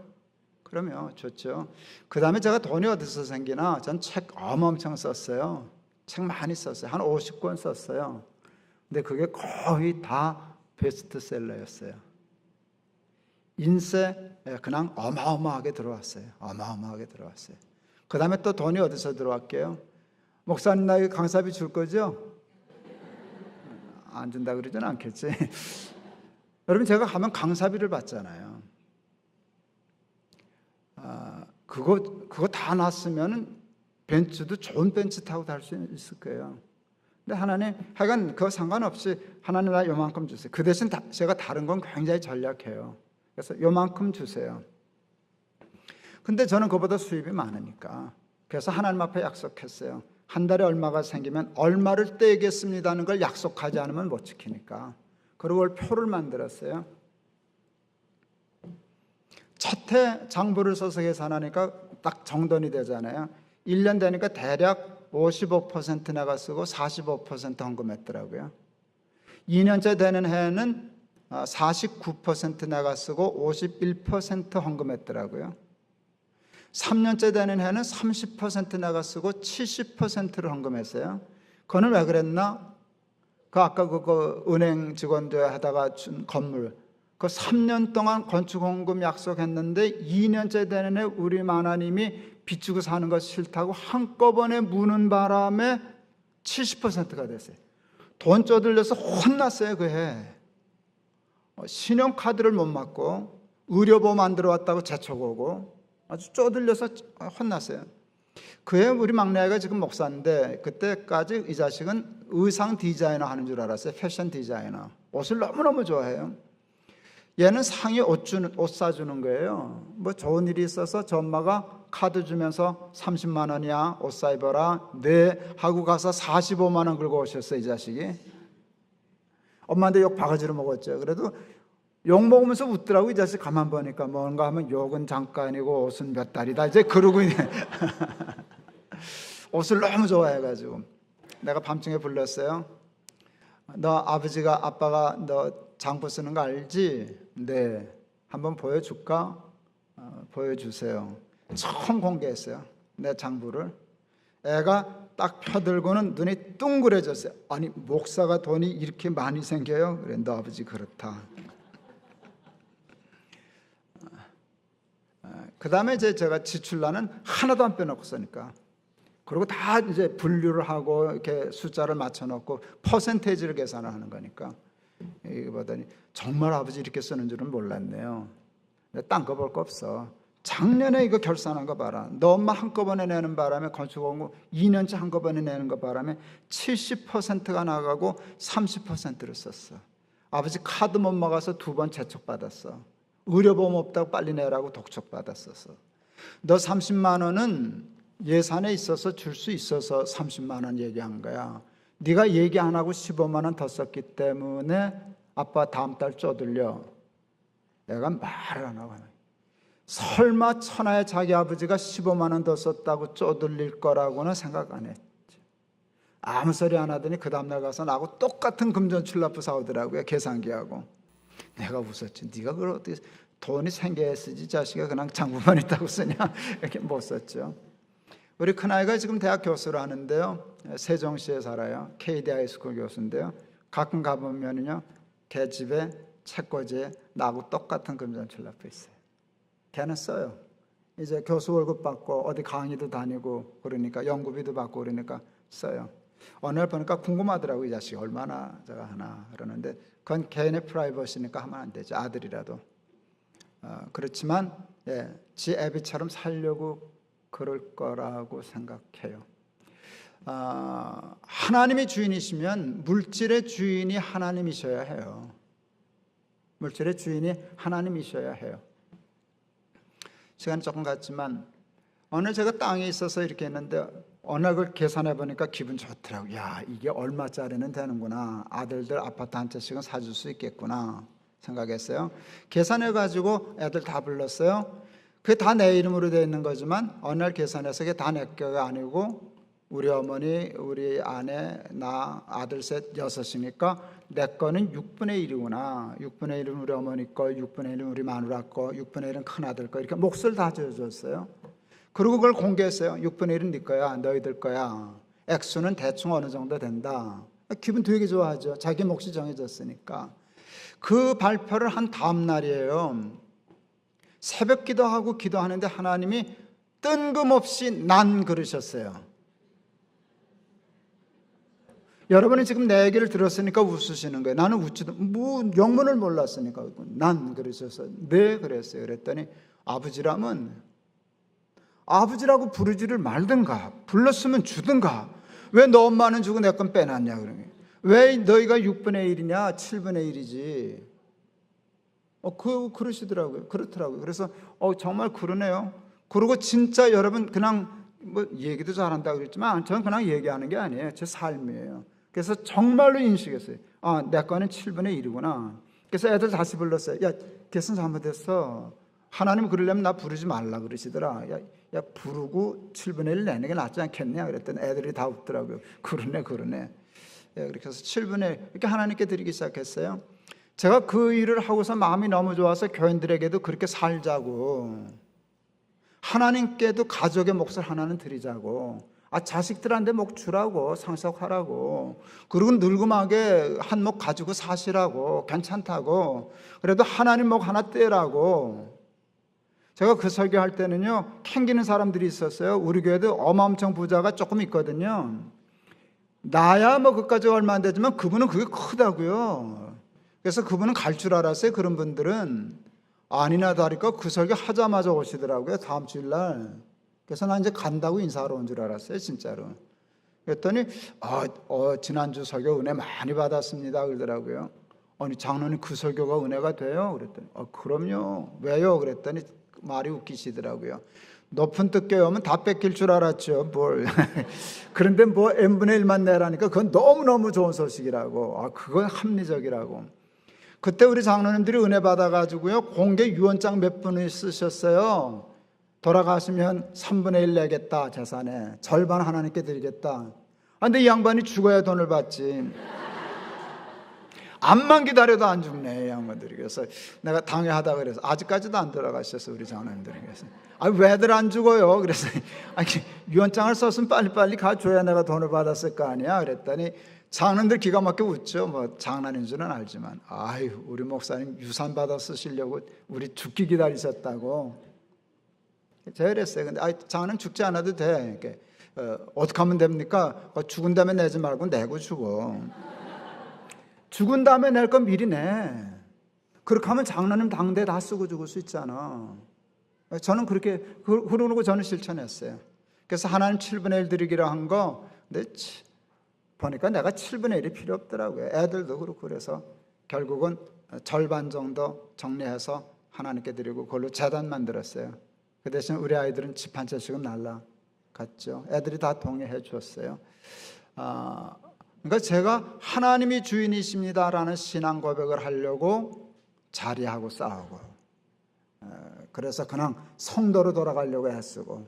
그러면 좋죠. 그 다음에 제가 돈이 어디서 생기나? 전 책 엄청 썼어요. 책 많이 썼어요. 한 50권 썼어요. 근데 그게 거의 다 베스트셀러였어요. 인쇄 그냥 어마어마하게 들어왔어요. 어마어마하게 들어왔어요. 그 다음에 또 돈이 어디서 들어왔게요? 목사님 나에게 강사비 줄 거죠? 안 준다 그러진 않겠지. 여러분, 제가 가면 강사비를 받잖아요. 그거 다 났으면 벤츠도 좋은 벤츠 타고 갈 수 있을 거예요. 근데 하나님, 하여간 그거 상관없이 하나님 나 요만큼 주세요. 그 대신 제가 다른 건 굉장히 전략해요. 그래서 요만큼 주세요. 근데 저는 그보다 수입이 많으니까, 그래서 하나님 앞에 약속했어요. 한 달에 얼마가 생기면 얼마를 떼겠습니다는 걸 약속하지 않으면 못 지키니까. 그리고 표를 만들었어요. 첫 해 장부를 써서 계산하니까 딱 정돈이 되잖아요. 1년 되니까 대략 55% 내가 쓰고 45% 헌금했더라고요. 2년째 되는 해는 49% 내가 쓰고 51% 헌금했더라고요. 3년째 되는 해는 30% 내가 쓰고 70%를 헌금했어요. 그거는 왜 그랬나? 아까 그 은행 직원들 하다가 준 건물, 그 3년 동안 건축 헌금 약속했는데 2년째 되는 해 우리 하나님이 빚주고 사는 거 싫다고 한꺼번에 무는 바람에 70%가 됐어요. 돈 쪼들려서 혼났어요. 그 해. 신용카드를 못 받고 의료보험 안 들어왔다고 재촉 오고 아주 쪼들려서 혼났어요. 그해 우리 막내아이가 지금 목사인데 그때까지 이 자식은 의상 디자이너 하는 줄 알았어요. 패션 디자이너. 옷을 너무너무 좋아해요. 얘는 상의 옷 사주는 거예요. 뭐 좋은 일이 있어서 저 엄마가 카드 주면서 30만 원이야 옷 사 입어라. 네 하고 가서 45만 원 긁고 오셨어요. 이 자식이. 엄마한테 욕 바가지로 먹었죠. 그래도 욕 먹으면서 웃더라고. 이 자식 가만 보니까 뭔가 하면 욕은 잠깐이고 옷은 몇 달이다 이제 그러고 옷을 너무 좋아해가지고 내가 밤중에 불렀어요. 너 아빠가 너 장부 쓰는 거 알지? 네. 한번 보여줄까? 보여주세요. 처음 공개했어요. 내 장부를. 애가 딱 펴들고는 눈이 둥그레졌어요. 아니 목사가 돈이 이렇게 많이 생겨요? 그래, 너 아버지 그렇다. 그 다음에 이제 제가 지출란은 하나도 안 빼놓고 쓰니까. 그리고 다 이제 분류를 하고 이렇게 숫자를 맞춰놓고 퍼센테이지를 계산을 하는 거니까. 이거 보더니 정말 아버지 이렇게 쓰는 줄은 몰랐네요. 딴 거 볼 거 없어. 작년에 이거 결산한 거 봐라. 너 엄마 한꺼번에 내는 바람에 건축원금 2년째 한꺼번에 내는 거 바람에 70%가 나가고 30%를 썼어. 아버지 카드 못 막아서 2번 재촉받았어. 의료보험 없다고 빨리 내라고 독촉받았었어. 너 30만 원은 예산에 있어서 줄 수 있어서 30만 원 얘기한 거야. 네가 얘기 안 하고 15만 원 더 썼기 때문에 아빠 다음 달 쪼들려. 내가 말을 안 하고 설마 천하에 자기 아버지가 15만 원 더 썼다고 쪼들릴 거라고는 생각 안 했지. 아무 소리 안 하더니 그 다음날 가서 나하고 똑같은 금전출납부 사오더라고요. 계산기하고. 내가 웃었지. 네가 그걸 어떻게 돈이 생겨야 쓰지 자식아 그냥 장부만 있다고 쓰냐 이렇게 못 썼죠. 우리 큰아이가 지금 대학 교수를 하는데요, 세종시에 살아요. KD 하이스쿨 교수인데요, 가끔 가보면요 걔 집에 책꽂이에 나하고 똑같은 금전칠 납부 있어요. 걔는 써요. 이제 교수 월급 받고 어디 강의도 다니고 그러니까 연구비도 받고 그러니까 써요. 어느 날 보니까 궁금하더라고. 이 자식이 얼마나 제가 하나 그러는데 그건 개인의 프라이버시니까 하면 안 되죠. 아들이라도. 그렇지만 지 애비처럼 살려고 그럴 거라고 생각해요. 하나님이 주인이시면 물질의 주인이 하나님이셔야 해요. 물질의 주인이 하나님이셔야 해요. 시간이 조금 갔지만 어느 제가 땅에 있어서 이렇게 했는데 어느 날 그걸 계산해 보니까 기분 좋더라고요. 야, 이게 얼마짜리는 되는구나. 아들들 아파트 한 채씩은 사줄 수 있겠구나 생각했어요. 계산해 가지고 애들 다 불렀어요. 그게 다 내 이름으로 되어 있는 거지만 어느 날 계산해서 그게 다 내 거가 아니고 우리 어머니, 우리 아내, 나, 아들 셋 여섯이니까 내 거는 6분의 1이구나. 6분의 1은 우리 어머니 거, 6분의 1은 우리 마누라 거, 6분의 1은 큰아들 거. 이렇게 몫을 다 지어줬어요. 그리고 그걸 공개했어요. 6분의 1은 네 거야, 너희들 거야. 액수는 대충 어느 정도 된다. 기분 되게 좋아하죠. 자기 몫이 정해졌으니까. 그 발표를 한 다음 날이에요. 새벽 기도하고 기도하는데 하나님이 뜬금없이 난 그러셨어요. 여러분이 지금 내 얘기를 들었으니까 웃으시는 거예요. 나는 웃지도 영문을 몰랐으니까 난 그러셔서 네 그랬어요. 그랬더니 아버지라면 아버지라고 부르지를 말든가 불렀으면 주든가 왜 너 엄마는 주고 내 건 빼놨냐 그러니 왜 너희가 6분의 1이냐 7분의 1이지 그러시더라고요. 그렇더라고요. 그래서 정말 그러네요. 그리고 진짜 여러분 그냥 뭐 얘기도 잘한다고 그랬지만 저는 그냥 얘기하는 게 아니에요. 제 삶이에요. 그래서 정말로 인식했어요. 내 거는 7분의 1이구나. 그래서 애들 다시 불렀어요. 야, 계산 잘못했어. 하나님 그러려면 나 부르지 말라 그러시더라. 야 부르고 7분의 1 내는 게 낫지 않겠냐 그랬더니 애들이 다 웃더라고요. 그러네. 그렇게 해서 7분의 1 이렇게 하나님께 드리기 시작했어요. 제가 그 일을 하고서 마음이 너무 좋아서 교인들에게도 그렇게 살자고, 하나님께도 가족의 몫을 하나는 드리자고, 자식들한테 목 주라고, 상속하라고, 그리고 늙음하게 한 목 가지고 사시라고, 괜찮다고, 그래도 하나님 목 하나 떼라고. 제가 그 설교할 때는요 캥기는 사람들이 있었어요. 우리 교회도 어마엄청 부자가 조금 있거든요. 나야 뭐 그까지 얼마 안 되지만 그분은 그게 크다고요. 그래서 그분은 갈 줄 알았어요. 그런 분들은 아니나 다를까 그 설교 하자마자 오시더라고요. 다음 주일날. 그래서 나 이제 간다고 인사하러 온 줄 알았어요. 진짜로. 그랬더니 지난주 설교 은혜 많이 받았습니다 그러더라고요. 아니 장로님 그 설교가 은혜가 돼요? 그랬더니 그럼요. 왜요? 그랬더니 말이 웃기시더라고요. 높은 뜻 오면 다 뺏길 줄 알았죠. 뭘. 그런데 뭐 n분의 1만 내라니까 그건 너무너무 좋은 소식이라고. 그건 합리적이라고. 그때 우리 장로님들이 은혜 받아가지고요 공개 유언장 몇 분을 쓰셨어요. 돌아가시면 3분의 1 내겠다. 재산에 절반 하나님께 드리겠다. 근데 이 양반이 죽어야 돈을 받지. 암만 기다려도 안 죽네 이 양반들이. 그래서 내가 당회하다 그래서 아직까지도 안 돌아가셨어 우리 장로님들이. 그래서 왜들 안 죽어요? 그래서 유언장을 썼으면 빨리빨리 가줘야 내가 돈을 받았을 거 아니야. 그랬더니 장로님들 기가 막혀 웃죠. 뭐 장난인 줄은 알지만 우리 목사님 유산 받아 쓰시려고 우리 죽기 기다리셨다고. 제가 그랬어요. 근데 장로님 죽지 않아도 돼. 이렇게, 어떻게 하면 됩니까? 죽은 다음에 내지 말고 내고 죽어. 죽은 다음에 낼 건 미리 내. 그렇게 하면 장로님 당대 다 쓰고 죽을 수 있잖아. 저는 그러고 저는 실천했어요. 그래서 하나님 7분의 1 드리기로 한 거, 근데 보니까 내가 7분의 1이 필요 없더라고요. 애들도 그렇고. 그래서 결국은 절반 정도 정리해서 하나님께 드리고 그걸로 재단 만들었어요. 그 대신 우리 아이들은 집 한 채씩은 날라갔죠. 애들이 다 동의해 주었어요. 그러니까 제가 하나님이 주인이십니다라는 신앙 고백을 하려고 자리하고 싸우고, 그래서 그냥 성도로 돌아가려고 애쓰고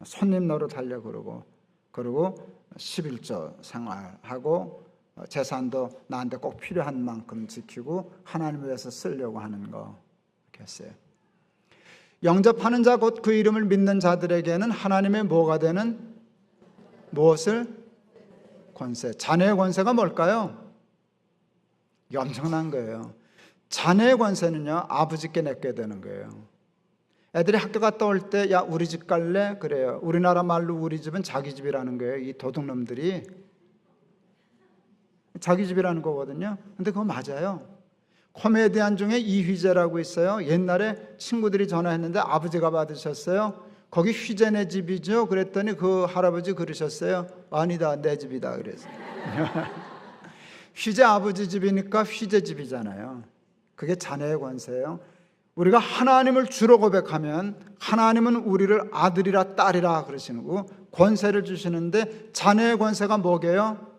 손님 노릇하려고 그러고 11조 생활하고 재산도 나한테 꼭 필요한 만큼 지키고 하나님을 위해서 쓰려고 하는 거 이렇게 했어요. 영접하는 자 곧 그 이름을 믿는 자들에게는 하나님의 뭐가 되는 무엇을? 권세. 자녀의 권세가 뭘까요? 이게 엄청난 거예요. 자녀의 권세는요, 아버지께 맡게 되는 거예요. 애들이 학교 갔다 올 때, 야, 우리 집 갈래? 그래요. 우리나라 말로 우리 집은 자기 집이라는 거예요. 이 도둑놈들이. 자기 집이라는 거거든요. 근데 그거 맞아요. 코미디언 중에 이휘재라고 있어요. 옛날에 친구들이 전화했는데 아버지가 받으셨어요. 거기 휘재네 집이죠. 그랬더니 그 할아버지 그러셨어요. 아니다, 내 집이다. 그랬어요. 휘재 아버지 집이니까 휘재 집이잖아요. 그게 자녀의 권세예요. 우리가 하나님을 주로 고백하면 하나님은 우리를 아들이라 딸이라 그러시는 거고 권세를 주시는데 자녀의 권세가 뭐게요?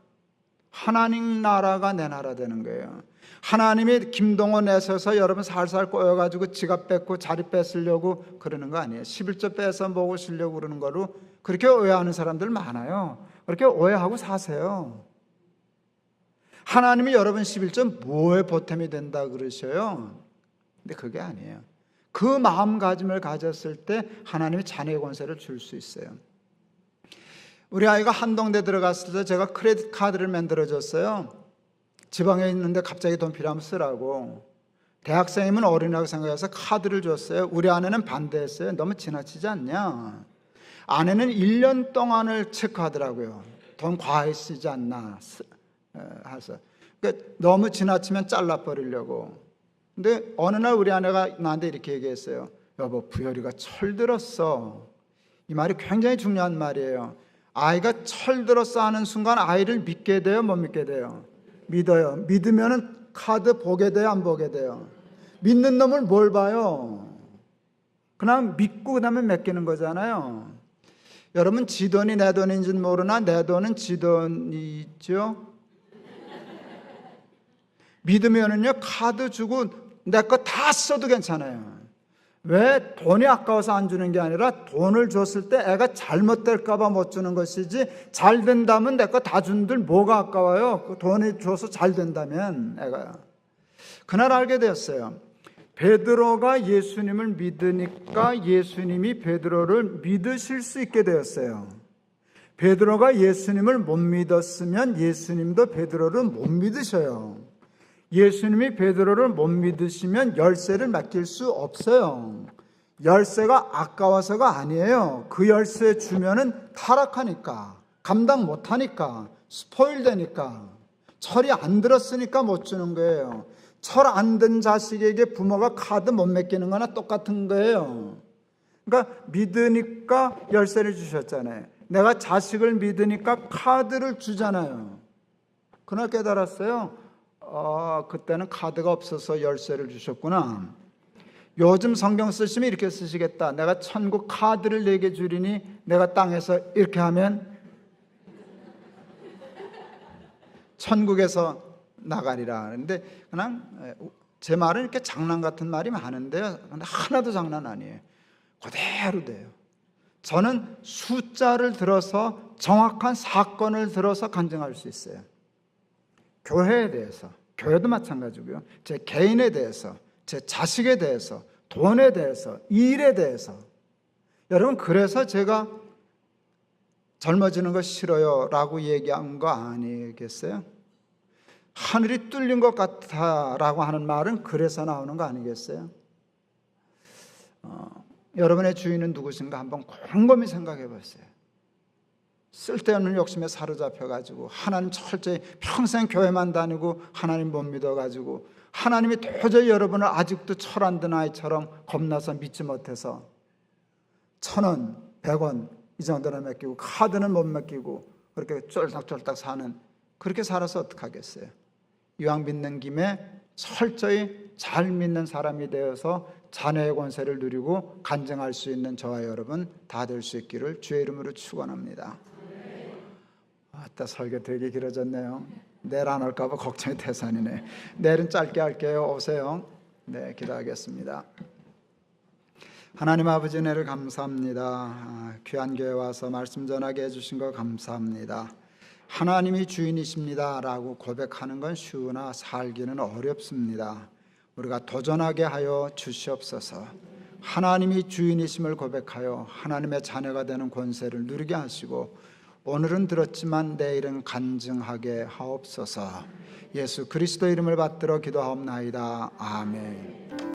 하나님 나라가 내 나라 되는 거예요. 하나님이 김동원 내셔서 여러분 살살 꼬여가지고 지갑 뺏고 자리 뺏으려고 그러는 거 아니에요. 11조 빼서 먹으시려고 그러는 거로 그렇게 오해하는 사람들 많아요. 그렇게 오해하고 사세요. 하나님이 여러분 11조 뭐에 보탬이 된다 그러셔요. 근데 그게 아니에요. 그 마음가짐을 가졌을 때 하나님이 자녀의 권세를 줄 수 있어요. 우리 아이가 한동대 들어갔을 때 제가 크레딧 카드를 만들어줬어요. 지방에 있는데 갑자기 돈 필요하면 쓰라고. 대학생이면 어린이라고 생각해서 카드를 줬어요. 우리 아내는 반대했어요. 너무 지나치지 않냐. 아내는 1년 동안을 체크하더라고요. 돈 과히 쓰지 않나 해서. 그러니까 너무 지나치면 잘라버리려고. 근데 어느 날 우리 아내가 나한테 이렇게 얘기했어요. 여보, 부열이가 철들었어. 이 말이 굉장히 중요한 말이에요. 아이가 철들었어 하는 순간 아이를 믿게 돼요? 못 믿게 돼요? 믿어요. 믿으면 카드 보게 돼요? 안 보게 돼요? 믿는 놈을 뭘 봐요? 그냥 믿고 그 다음에 맡기는 거잖아요. 여러분, 지 돈이 내 돈인지는 모르나 내 돈은 지 돈이죠. 믿으면은요, 카드 주고 내 거 다 써도 괜찮아요. 왜? 돈이 아까워서 안 주는 게 아니라 돈을 줬을 때 애가 잘못될까 봐 못 주는 것이지, 잘 된다면 내 거 다 준들 뭐가 아까워요? 그 돈이 줘서 잘 된다면 애가. 그날 알게 되었어요. 베드로가 예수님을 믿으니까 예수님이 베드로를 믿으실 수 있게 되었어요. 베드로가 예수님을 못 믿었으면 예수님도 베드로를 못 믿으셔요. 예수님이 베드로를 못 믿으시면 열쇠를 맡길 수 없어요. 열쇠가 아까워서가 아니에요. 그 열쇠 주면은 타락하니까, 감당 못하니까, 스포일 되니까, 철이 안 들었으니까 못 주는 거예요. 철 안 든 자식에게 부모가 카드 못 맡기는 거나 똑같은 거예요. 그러니까 믿으니까 열쇠를 주셨잖아요. 내가 자식을 믿으니까 카드를 주잖아요. 그날 깨달았어요. 그때는 카드가 없어서 열쇠를 주셨구나. 요즘 성경 쓰시면 이렇게 쓰시겠다. 내가 천국 카드를 내게 주리니 내가 땅에서 이렇게 하면 천국에서 나가리라. 그런데 그냥 제 말은 이렇게 장난 같은 말이 많은데요. 근데 하나도 장난 아니에요. 그대로 돼요. 저는 숫자를 들어서 정확한 사건을 들어서 간증할 수 있어요. 교회에 대해서, 교회도 마찬가지고요. 제 개인에 대해서, 제 자식에 대해서, 돈에 대해서, 일에 대해서. 여러분, 그래서 제가 젊어지는 거 싫어요 라고 얘기한 거 아니겠어요? 하늘이 뚫린 것 같아 라고 하는 말은 그래서 나오는 거 아니겠어요? 여러분의 주인은 누구신가 한번 곰곰이 생각해 보세요. 쓸데없는 욕심에 사로잡혀가지고 하나님 철저히 평생 교회만 다니고 하나님 못 믿어가지고 하나님이 도저히 여러분을 아직도 철 안 든 아이처럼 겁나서 믿지 못해서 1,000원, 100원 이 정도는 맡기고 카드는 못 맡기고 그렇게 쫄딱쫄딱 사는, 그렇게 살아서 어떡하겠어요? 이왕 믿는 김에 철저히 잘 믿는 사람이 되어서 자녀의 권세를 누리고 간증할 수 있는 저와 여러분 다 될 수 있기를 주의 이름으로 축원합니다. 아따, 설교 되게 길어졌네요. 내일 안 올까 봐 걱정이 태산이네. 내일은 짧게 할게요. 오세요. 네, 기도하겠습니다. 하나님 아버지, 은혜를 감사합니다. 귀한 교회 와서 말씀 전하게 해주신 거 감사합니다. 하나님이 주인이십니다 라고 고백하는 건 쉬우나 살기는 어렵습니다. 우리가 도전하게 하여 주시옵소서. 하나님이 주인이심을 고백하여 하나님의 자녀가 되는 권세를 누리게 하시고 오늘은 들었지만 내일은 간증하게 하옵소서. 예수 그리스도 이름을 받들어 기도하옵나이다. 아멘.